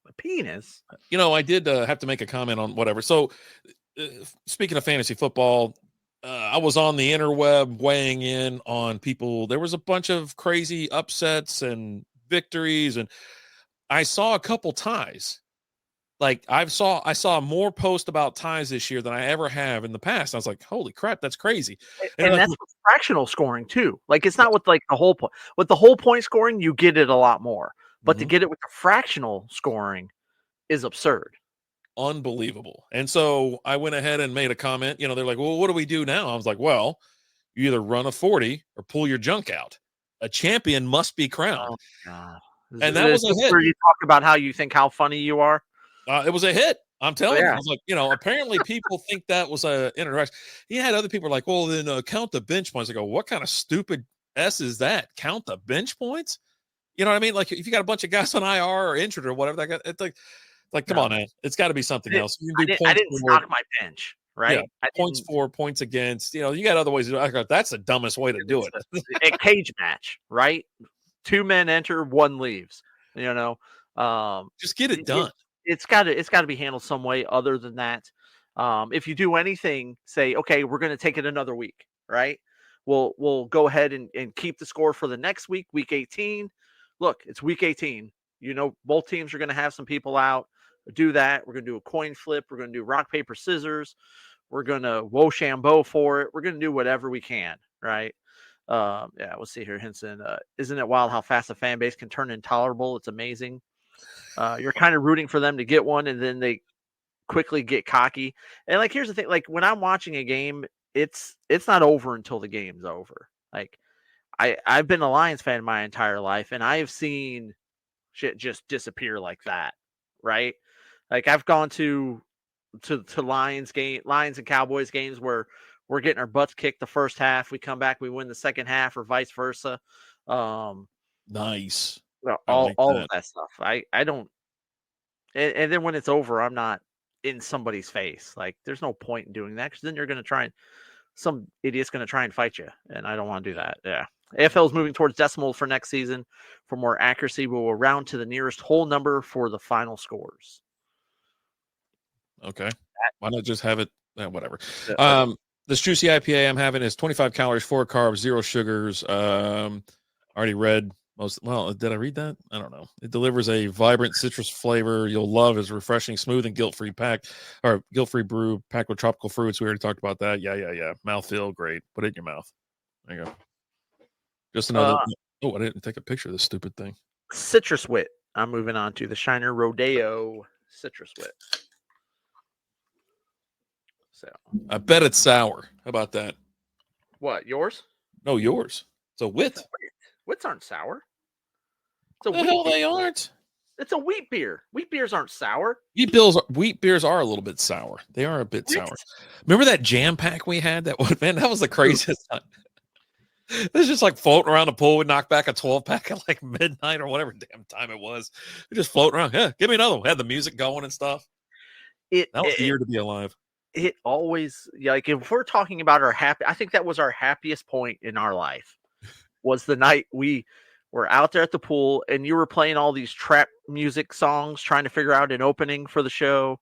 A penis. I did have to make a comment on whatever. So speaking of fantasy football, I was on the interweb weighing in on people. There was a bunch of crazy upsets and victories, and I saw a couple ties. Like I saw more posts about ties this year than I ever have in the past. I was like, holy crap, that's crazy. And like, that's with fractional scoring too. Like it's not with like the whole point. With the whole point scoring, you get it a lot more. But to get it with the fractional scoring is absurd. Unbelievable. And so I went ahead and made a comment. They're like, well, what do we do now? I was like, well, you either run a 40 or pull your junk out. A champion must be crowned. Oh, God. And that was a hit. Where you talk about how funny you are. It was a hit. I'm telling you. I was like, apparently people think that was a interaction. He had other people like, well, then count the bench points. I go, what kind of stupid S is that? Count the bench points? You know what I mean? Like if you got a bunch of guys on IR or injured or whatever, it's like, come on, man. It's got to be something else. You can do I didn't stock my bench, right? Yeah, points for, points against. You got other ways to do it. That's the dumbest way to do it. A cage match, right? 2 men enter, 1 leaves. Just get it done. It's got to be handled some way other than that. If you do anything, say, okay, we're going to take it another week, right? We'll go ahead and keep the score for the next week, week 18. Look, it's week 18. Both teams are going to have some people out. Do that. We're going to do a coin flip. We're going to do rock, paper, scissors. We're going to Rochambeau for it. We're going to do whatever we can, right? We'll see here, Henson. Isn't it wild how fast a fan base can turn intolerable? It's amazing. You're kind of rooting for them to get one, and then they quickly get cocky. And like, here's the thing: like when I'm watching a game, it's not over until the game's over. Like I've been a Lions fan my entire life, and I have seen shit just disappear like that, right? Like I've gone to Lions and Cowboys games where we're getting our butts kicked the first half. We come back, we win the second half, or vice versa. Nice. All of that stuff. I don't. And then when it's over, I'm not in somebody's face. Like there's no point in doing that because then you're going to try and some idiot's going to try and fight you, and I don't want to do that. Yeah. AFL is moving towards decimals for next season. For more accuracy, we will round to the nearest whole number for the final scores. Okay. Why not just have it? Whatever. This juicy IPA I'm having is 25 calories, 4 carbs, 0 sugars. Already read most. Well, did I read that? I don't know. It delivers a vibrant citrus flavor you'll love. Is refreshing, smooth, and guilt-free brew packed with tropical fruits. We already talked about that. Yeah. Mouthfeel, great. Put it in your mouth. There you go. Just another. I didn't take a picture of this stupid thing. Citrus Wit. I'm moving on to the Shiner Rodeo Citrus Wit. So I bet it's sour. How about that? What, yours? No, yours. It's a wit. Wits aren't sour. It's the hell they aren't. It's a wheat beer. Wheat beers aren't sour. Wheat beers are a little bit sour. They are a bit sour. Remember that jam pack we had? That was the craziest time. It was just like floating around the pool. We'd knock back a 12-pack at like midnight or whatever damn time it was. We just floating around. Yeah, give me another one. We had the music going and stuff. That was the year to be alive. It always, like, if we're talking about I think that was our happiest point in our life, was the night we were out there at the pool and you were playing all these trap music songs, trying to figure out an opening for the show.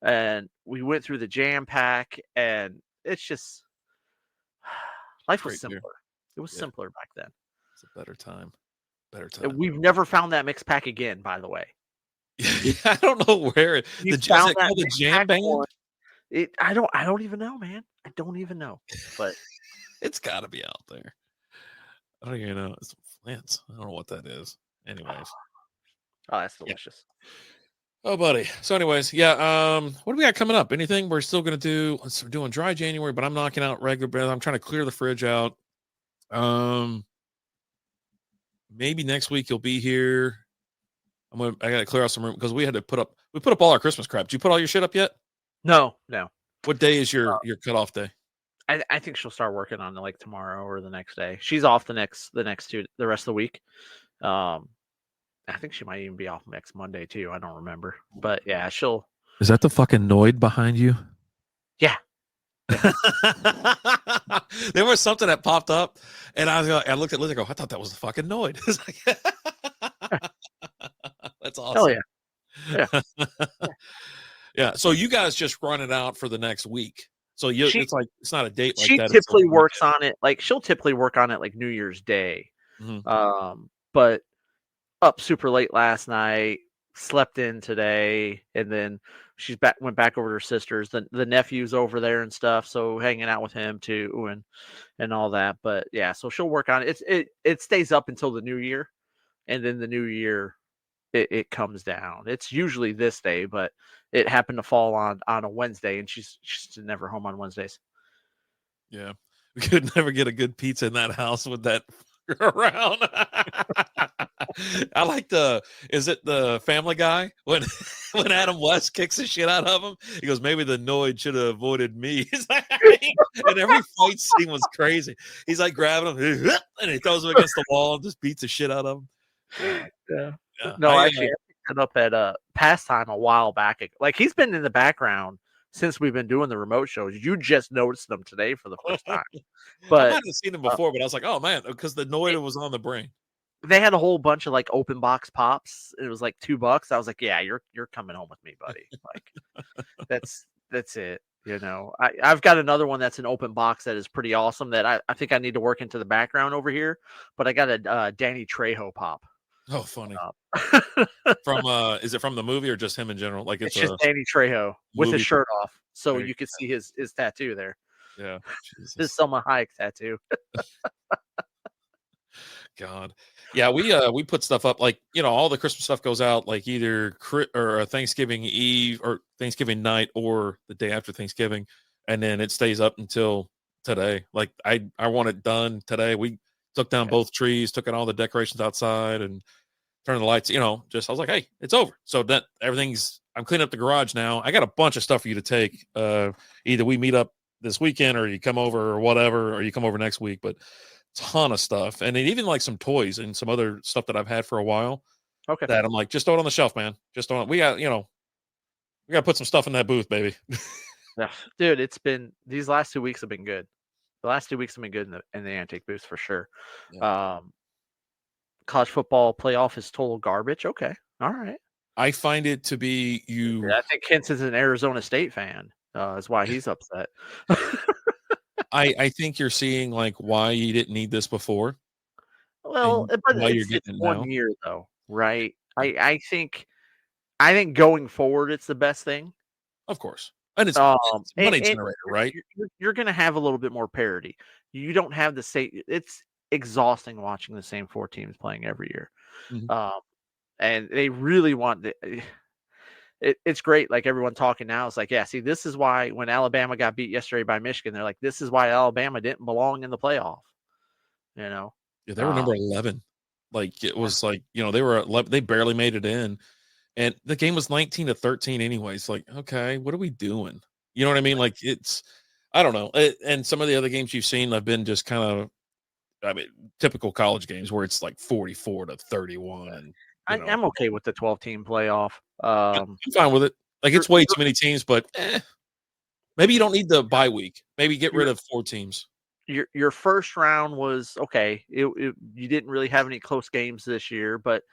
And we went through the jam pack, and it's just, life was simpler. It was simpler back then. It's a better time. We've never found that mix pack again, by the way. I don't know where the jam band. I don't even know, man. I don't even know, but it's got to be out there. I don't even know. It's Flint's. I don't know what that is. Anyways, that's delicious. Oh, buddy. So, anyways, what do we got coming up? Anything? We're still gonna do. We're doing dry January, but I'm knocking out regular beer. I'm trying to clear the fridge out. Maybe next week you'll be here. I gotta clear out some room because we put up all our Christmas crap. Did you put all your shit up yet? No. What day is your cutoff day? I think she'll start working on it like tomorrow or the next day. She's off the rest of the week. I think she might even be off next Monday too. I don't remember, but yeah, she'll. Is that the fucking Noid behind you? Yeah. There was something that popped up, and I looked at Liz and go, I thought that was the fucking Noid. That's awesome. Hell yeah. Yeah. So you guys just run it out for the next week. So it's not a date like that. She typically works on it. Like she'll typically work on it like New Year's Day. Mm-hmm. But up super late last night, slept in today, and then she's went back over to her sister's. The nephew's over there and stuff, so hanging out with him too, and all that. But yeah, so she'll work on it. It stays up until the new year, and then the new year it comes down. It's usually this day, but it happened to fall on a Wednesday, and she's never home on Wednesdays. Yeah, we could never get a good pizza in that house with that around. I like is it the Family Guy when Adam West kicks the shit out of him? He goes, maybe the Noid should have avoided me. And every fight scene was crazy. He's like grabbing him and he throws him against the wall and just beats the shit out of him. Yeah. No, I picked it up at Pastime a while back. Like, he's been in the background since we've been doing the remote shows. You just noticed them today for the first time. But I hadn't seen them before, but I was like, oh man, because the Noid was on the brain. They had a whole bunch of like open box pops. It was like $2. I was like, yeah, you're coming home with me, buddy. Like, that's it. You know, I've got another one that's an open box that is pretty awesome that I think I need to work into the background over here. But I got a Danny Trejo pop. Oh, funny. From is it from the movie or just him in general? Like it's just Danny Trejo with his shirt off, so you can see his tattoo there. Yeah, his Selma Hayek tattoo. God, yeah, we put stuff up like, you know, all the Christmas stuff goes out like either or Thanksgiving Eve or Thanksgiving night or the day after Thanksgiving, and then it stays up until today. Like I want it done today. We took down both trees, took out all the decorations outside, and turned the lights. You know, just I was like, hey, it's over. So that I'm cleaning up the garage now. I got a bunch of stuff for you to take. Either we meet up this weekend or you come over or whatever, or you come over next week. But ton of stuff, and even like some toys and some other stuff that I've had for a while. Okay. That I'm like, just throw it on the shelf, man. Just don't. We got to put some stuff in that booth, baby. Yeah, dude, it's been these last 2 weeks have been good. The last 2 weeks have been good in the antique booth for sure. Yeah. College football playoff is total garbage. Okay, all right. I find it to be I think Kinson's an Arizona State fan. That's why he's upset. I think you're seeing like why you didn't need this before. Well, but it's 1 year though, right? I think going forward, it's the best thing. Of course, and it's money generator, right? You're going to have a little bit more parity. You don't have the same. It's exhausting watching the same 4 teams playing every year, and they really want it's great. Like everyone talking now, it's like, yeah, see, this is why when Alabama got beat yesterday by Michigan, they're like, this is why Alabama didn't belong in the playoff. You know, yeah, they were number 11. Like it was like, you know, they barely made it in, and the game was 19-13 anyways. Like, okay, what are we doing? You know what I mean? Like I don't know. And some of the other games you've seen have been just kind of, I mean, typical college games where it's like 44-31. And I'm okay with the 12-team playoff. I'm fine with it. Like it's way too many teams, but maybe you don't need the bye week. Maybe get rid of 4 teams. Your first round was okay. You didn't really have any close games this year, but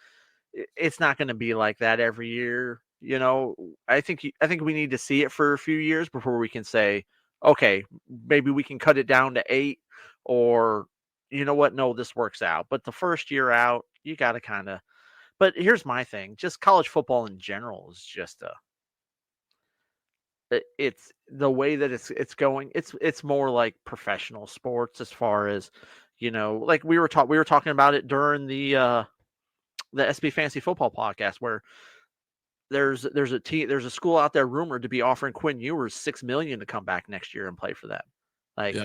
it's not going to be like that every year. You know, I think we need to see it for a few years before we can say, okay, maybe we can cut it down to 8, or you know what? No, this works out. But the first year out, you got to kind of. But here's my thing: just college football in general is just it's the way that it's going. It's more like professional sports as far as, you know, like we were talking about it during the SB Fantasy Football podcast, where there's a school out there rumored to be offering Quinn Ewers $6 million to come back next year and play for them. Like,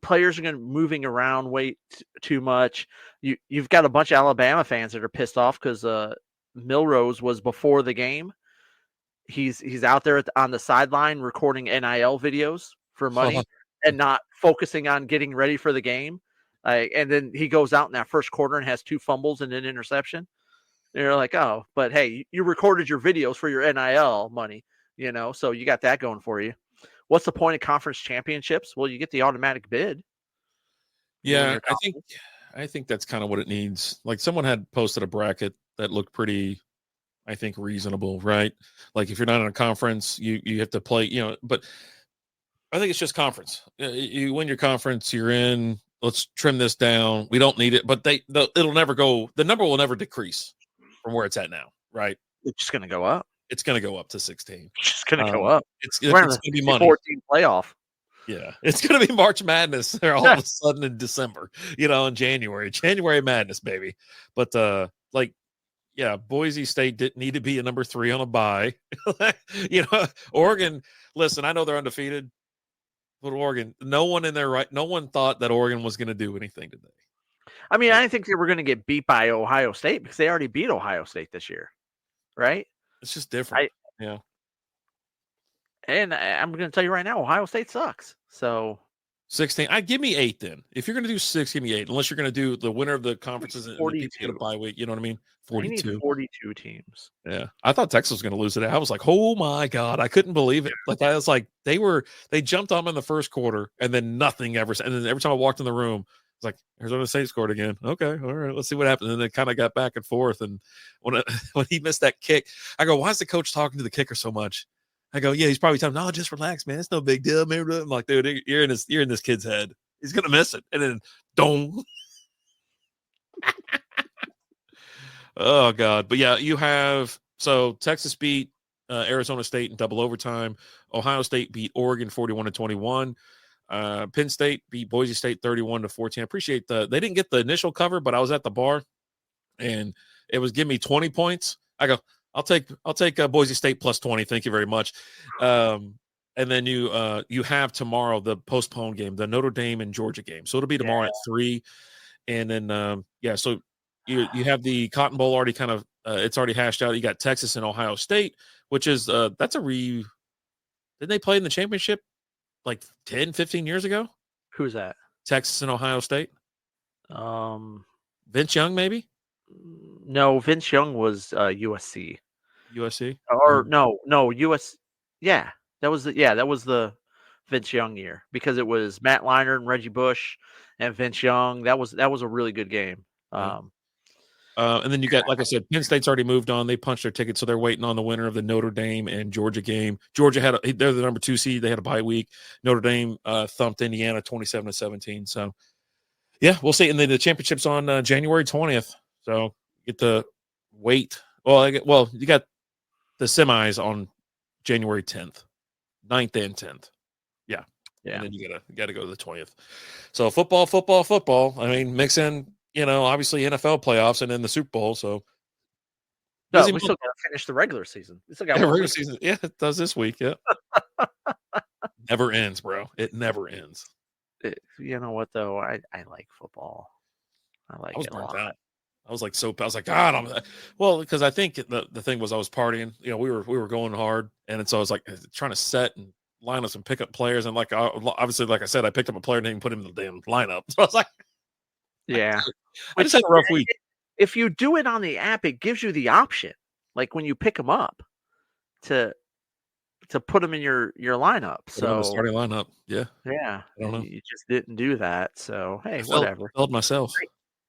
players are moving around way too much. You've got a bunch of Alabama fans that are pissed off because Milrose was before the game. He's out there on the sideline recording NIL videos for money and not focusing on getting ready for the game. And then he goes out in that first quarter and has 2 fumbles and an interception. And you're like, oh, but hey, you recorded your videos for your NIL money, you know, so you got that going for you. What's the point of conference championships? Well, you get the automatic bid. Yeah, I think that's kind of what it needs. Like someone had posted a bracket that looked pretty, I think, reasonable, right? Like if you're not in a conference, you have to play, you know, but I think it's just conference. You win your conference, you're in. Let's trim this down. We don't need it, but it'll never go. The number will never decrease from where it's at now, Right. It's just going to go up. It's going to go up to 16. It's just going to go up. It's We're going in to the be money. 14 playoff. Yeah, it's going to be March Madness there all of a sudden in December, in January Madness, baby. But Boise State didn't need to be a number 3 on a bye. Oregon, listen, I know they're undefeated, but Oregon, no one thought that Oregon was going to do anything today. I mean, I didn't think they were going to get beat by Ohio State because they already beat Ohio State this year, right? It's just different. Yeah. And I'm going to tell you right now, Ohio State sucks. So 16. Give me 8 then. If you're going to do 6, give me 8. Unless you're going to do the winner of the conferences and the people get a bye week. You know what I mean? 42. I need 42 teams. Yeah. I thought Texas was going to lose today. I was like, oh my God. I couldn't believe it. Like, I was like, they jumped on them in the first quarter and then nothing ever. And then every time I walked in the room, it's like, Arizona State scored again. Okay. All right. Let's see what happens. And then it kind of got back and forth. And when he missed that kick, I go, why is the coach talking to the kicker so much? I go, yeah, he's probably telling him, no, just relax, man. It's no big deal. I'm like, dude, you're in this kid's head. He's gonna miss it. And then dong. Oh God. But yeah, you have Texas beat Arizona State in double overtime. Ohio State beat Oregon 41-21. Penn State beat Boise State 31-14. I appreciate they didn't get the initial cover, but I was at the bar and it was giving me 20 points. I go, I'll take Boise State plus 20. Thank you very much. And then you have tomorrow the postponed game, the Notre Dame and Georgia game. So it'll be tomorrow at 3. And then so you have the Cotton Bowl already kind of it's already hashed out. You got Texas and Ohio State, which is didn't they play in the championship like 10, 15 years ago? Who's that? Texas and Ohio State. Vince Young, maybe? No, Vince Young was USC. USC? Or no, US. Yeah, that was the Vince Young year because it was Matt Leinart and Reggie Bush and Vince Young. That was a really good game. And then you got, like I said, Penn State's already moved on. They punched their ticket, so they're waiting on the winner of the Notre Dame and Georgia game. Georgia they're the number 2 seed. They had a bye week. Notre Dame thumped Indiana 27-17. So yeah, we'll see. And then the championship's on January 20th. So get to wait. Well, you got the semis on January 10th, 9th and 10th. Yeah. And then you gotta go to the 20th. So football. I mean, mix in, obviously NFL playoffs and then the Super Bowl. So no, we still gotta finish the regular season. We still got regular season. Yeah, it does this week. Yeah. Never ends, bro. It never ends. You know what though? I like football. I like it a lot. Out. I was like, God, because I think the thing was I was partying. We were going hard, and so I was like trying to set and line up and pick up players, and like obviously, like I said, I picked up a player and didn't put him in the damn lineup. So I was like, yeah, I just had a rough week. If you do it on the app, it gives you the option, like when you pick them up, to put them in your lineup. So the starting lineup, yeah. I don't know. You just didn't do that. So hey, whatever. I felt myself.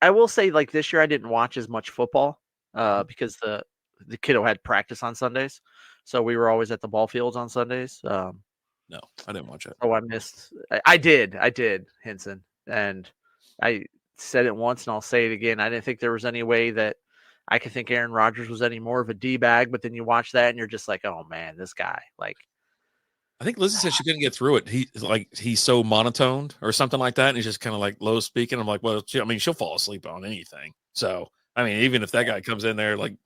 I will say, like this year, I didn't watch as much football because the kiddo had practice on Sundays, so we were always at the ball fields on Sundays. No, I didn't watch it. Oh, I missed. I did, Henson, and I said it once, and I'll say it again. I didn't think there was any way that I could think Aaron Rodgers was any more of a D-bag, but then you watch that, and you're just like, oh man, this guy, like. I think Lizzie said she couldn't get through it. He's so monotoned or something like that. And he's just kind of like low speaking. I'm like, well, she'll fall asleep on anything. So, I mean, even if that guy comes in there, like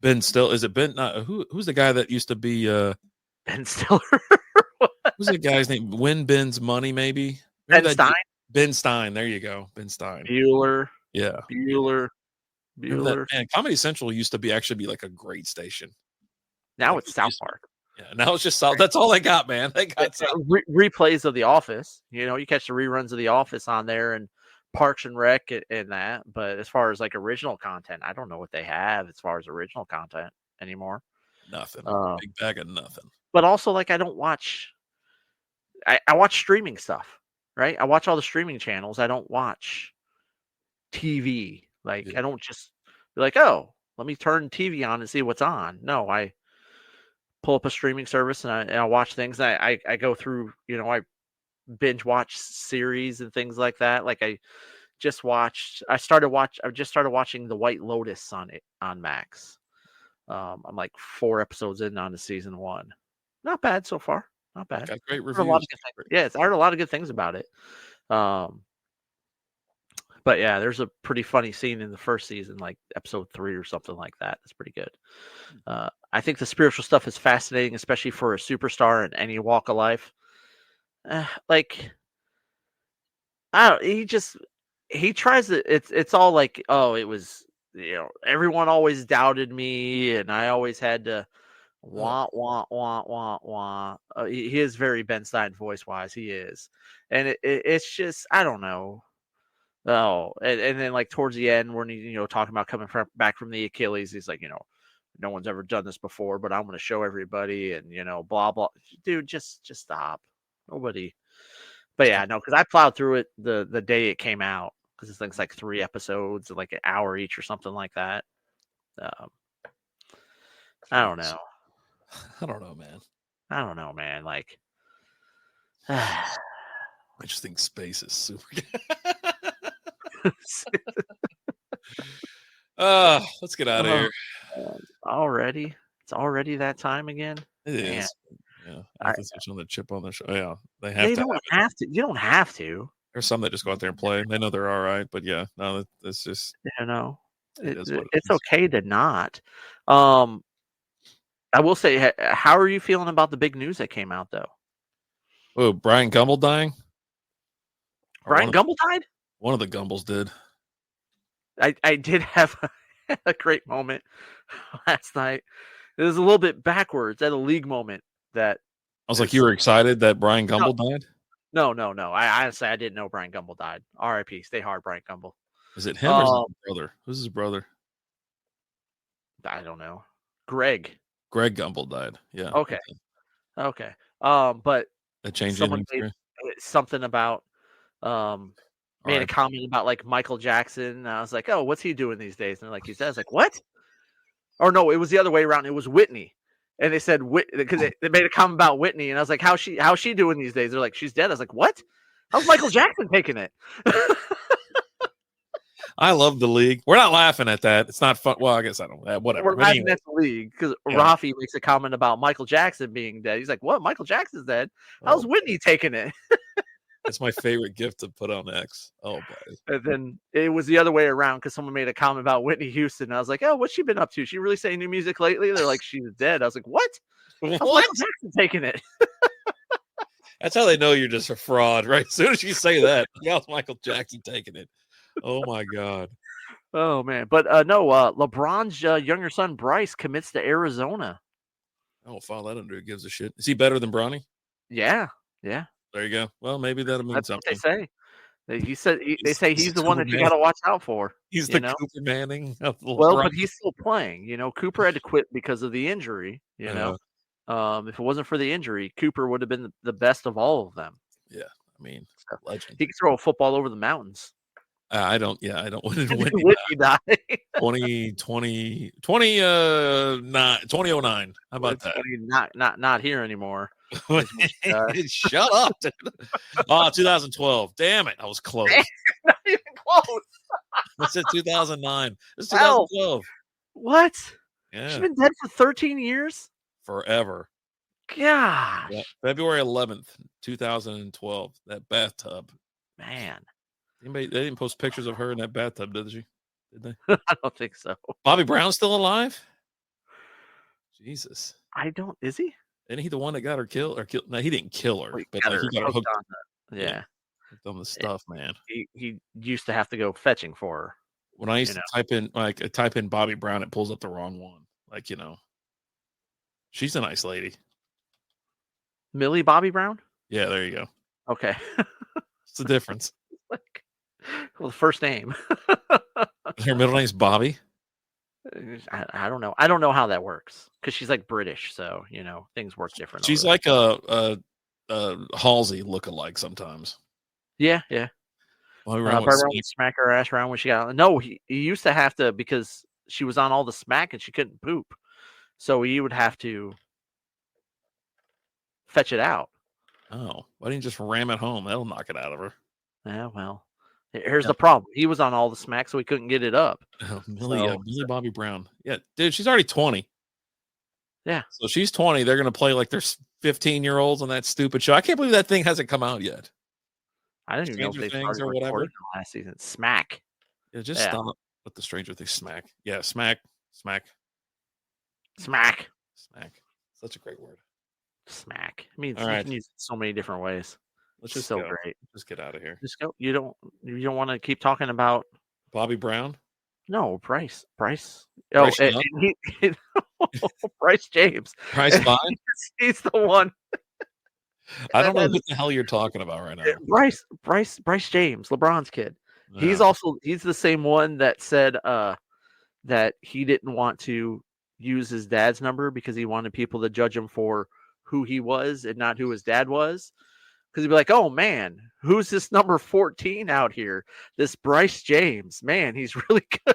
Ben Still, is it Ben? Who's the guy that used to be Ben Stiller? Who's the guy's name? Win Ben's Money, maybe? Ben Stein? Ben Stein. There you go. Ben Stein. Bueller. Yeah. Bueller. And Comedy Central used to actually be like a great station. Now it's South Park. Yeah, now it's just South. That's all they got, man. They got replays of The Office. You catch the reruns of The Office on there and Parks and Rec and that. But as far as like original content, I don't know what they have as far as original content anymore. Nothing. Big bag of nothing. But also, like, I don't watch. I watch streaming stuff, right? I watch all the streaming channels. I don't watch TV. Like, I don't just be like, oh, let me turn TV on and see what's on. No, I pull up a streaming service and I watch things. I go through, I binge watch series and things like that. Like I just started watching The White Lotus on Max. I'm like 4 episodes in on the season 1. Not bad so far. Not bad. Got great I heard a lot reviews. of good things. Yes, I heard a lot of good things about it. But yeah, there's a pretty funny scene in the first season, like episode 3 or something like that. It's pretty good. I think the spiritual stuff is fascinating, especially for a superstar in any walk of life. Like, I don't. He tries to. It's all like, oh, it was, everyone always doubted me, and I always had to wah wah wah wah wah. He is very Ben Stein voice wise. He is, and it's just, I don't know. Oh, and then like towards the end when he, talking about coming back from the Achilles, he's like, no one's ever done this before, but I'm going to show everybody, and blah blah. Dude, just stop. Nobody. But yeah, no, because I plowed through it the day it came out, because it's things like 3 episodes, like an hour each or something like that. I don't know. I don't know, man. I don't know, man. Like, I just think space is super. Let's get out of here. Already? It's already that time again? It is. Yeah. I have to switch on the chip on the show. Yeah. They don't have to. You don't have to. There's some that just go out there and play. They know they're all right, but yeah, no, that's just it's okay to not. I will say, how are you feeling about the big news that came out though? Oh, Brian Gumble dying? Brian Gumble died? One of the Gumbles did. I did have a great moment last night. It was a little bit backwards at a league moment that I was like, you were excited that Brian Gumble died? No. I honestly, I didn't know Brian Gumble died. R.I.P. Stay hard, Brian Gumble. Is it him or is it his brother? Who's his brother? I don't know. Greg Gumble died. Yeah. Okay. But that changed someone made something about made a comment about like Michael Jackson. And I was like, oh, what's he doing these days? And like he says, like, what? Or no, it was the other way around. It was Whitney. And they said because they made a comment about Whitney, and I was like, how's she doing these days? They're like, she's dead. I was like, what? How's Michael Jackson taking it? I love the league. We're not laughing at that. It's not fun. Well, I guess I don't. Whatever. We're laughing at the league because Rafi makes a comment about Michael Jackson being dead. He's like, what? Michael Jackson's dead? How's Whitney taking it? That's my favorite gift to put on X. Oh, buddy. And then it was the other way around because someone made a comment about Whitney Houston. And I was like, oh, what's she been up to? She really saying new music lately? They're like, she's dead. I was like, what? How's Michael Jackson taking it? That's how they know you're just a fraud, right? As soon as you say that, how's Michael Jackson taking it? Oh, my God. Oh, man. But no, LeBron's younger son, Bryce, commits to Arizona. I don't follow that under. Who gives a shit? Is he better than Bronny? Yeah. There you go. Well, maybe that'll mean something. What they say. He said they say he's the one that you got to watch out for. He's the Cooper Manning of the well, but he's still playing. Cooper had to quit because of the injury. If it wasn't for the injury, Cooper would have been the best of all of them. Yeah, I mean, legend. He could throw a football over the mountains. I don't. Yeah, I don't. When did he die? 2009. How about that? Not here anymore. Shut up. 2012. Damn it. I was close. Not even close. I said 2009. It's 2012. What? Yeah. She's been dead for 13 years? Forever. Gosh. Yeah. February 11th, 2012. That bathtub. Man. They didn't post pictures of her in that bathtub, did they? I don't think so. Bobby Brown's still alive? Jesus. Is he? Isn't he the one that got her killed? No, he didn't kill her. But he got her hooked on hooked on the stuff, man. He used to have to go fetching for her. When I used to type in Bobby Brown, it pulls up the wrong one. She's a nice lady. Millie Bobby Brown? Yeah, there you go. Okay. What's the difference? Well, the first name. Her middle name's Bobby? I don't know. I don't know how that works because she's like British, so things work different. She's like a Halsey lookalike sometimes. Yeah. Barbara would smack her ass around when she got. No, he used to have to because she was on all the smack and she couldn't poop, so he would have to fetch it out. Oh, why didn't you just ram it home? That'll knock it out of her. Yeah, well. Here's the problem. He was on all the smack, so he couldn't get it up. Millie Bobby Brown. Yeah, dude, she's already 20. Yeah. So she's 20. They're going to play like they're 15-year-olds on that stupid show. I can't believe that thing hasn't come out yet. I don't even know if Stranger they Things started or whatever. recording the last season. Smack. Yeah, just stop with the Stranger Things smack. Yeah, smack. Smack. Smack. Such a great word. Smack. I mean, All you right. can use it so many different ways. Let's just so go. great. Just get out of here. Just go. You don't want to keep talking about Bobby Brown? No, Bryce. Bryce Oh, Young? Bryce James. Bryce Fine? He's the one. I don't know what the hell you're talking about right now. Bryce James, LeBron's kid. Yeah. He's the same one that said that he didn't want to use his dad's number because he wanted people to judge him for who he was and not who his dad was. Because he'd be like, oh man, who's this number 14 out here? This Bryce James. Man, he's really good.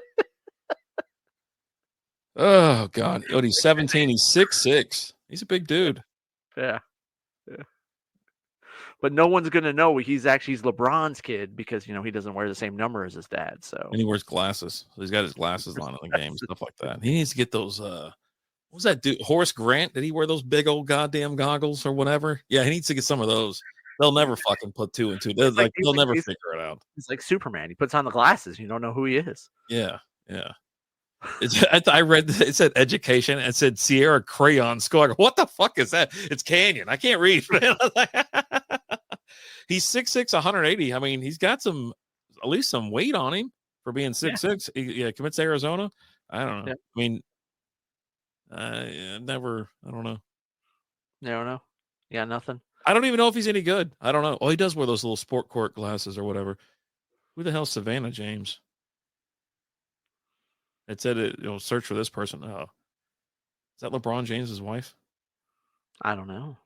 Oh God. Oh, he's 17. He's 6'6". He's a big dude. Yeah. But no one's gonna know he's LeBron's kid because he doesn't wear the same number as his dad. So and he wears glasses. So he's got his glasses on in the game, stuff like that. He needs to get those what was that dude? Horace Grant? Did he wear those big old goddamn goggles or whatever? Yeah, he needs to get some of those. They'll never fucking put two and two. They'll never figure it out. He's like Superman. He puts on the glasses. You don't know who he is. Yeah. I read it said education and it said Sierra Crayon School. I go, what the fuck is that? It's Canyon. I can't read. He's 6'6", 180. I mean, he's got at least some weight on him for being 6'6". Yeah, commits to Arizona. I don't know. Yeah. I mean, I don't know. Never know. Yeah, nothing. I don't even know if he's any good. I don't know. Oh, he does wear those little sport court glasses or whatever. Who the hell's Savannah James? It said search for this person. Oh, is that LeBron James's wife? I don't know.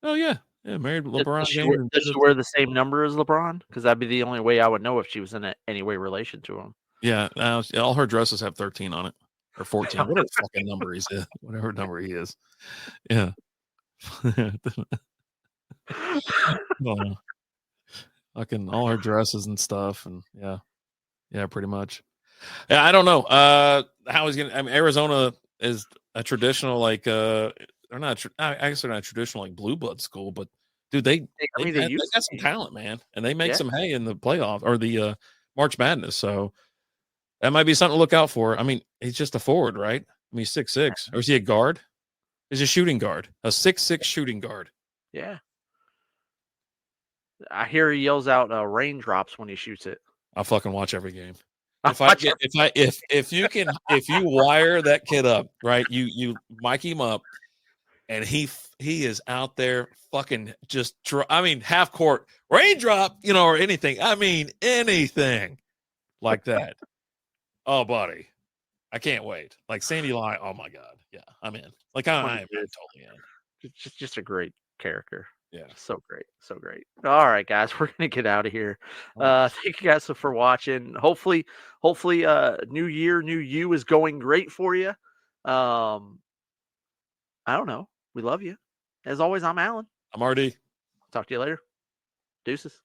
Oh yeah, married LeBron James. Does she wear the same number as LeBron? Because that'd be the only way I would know if she was in any way relation to him. Yeah, all her dresses have 13 on it or 14. Whatever fucking number he's in, whatever number he is. Yeah. Fucking all her dresses and stuff, and yeah, pretty much. Yeah, I don't know. How he's gonna? I mean, Arizona is a traditional like they're not. I guess they're not traditional like blue blood school, but dude, they got some talent, man, and they make some hay in the playoff or the March Madness. So that might be something to look out for. I mean, he's just a forward, right? I mean, 6'6", or is he a guard? He's a shooting guard, a 6'6" shooting guard. Yeah. I hear he yells out raindrops when he shoots it. I'll fucking watch every game. If you wire that kid up, right? You mic him up, and he is out there fucking just half court raindrop, or anything. I mean anything like that. Oh, buddy, I can't wait. Like Sandy Lai. Oh my god, yeah, I'm in. Like I'm totally in. Just a great character. Yeah. So great. All right, guys, we're going to get out of here. Thank you guys for watching. Hopefully, new year, new you is going great for you. I don't know. We love you. As always, I'm Alan. I'm RD. Talk to you later. Deuces.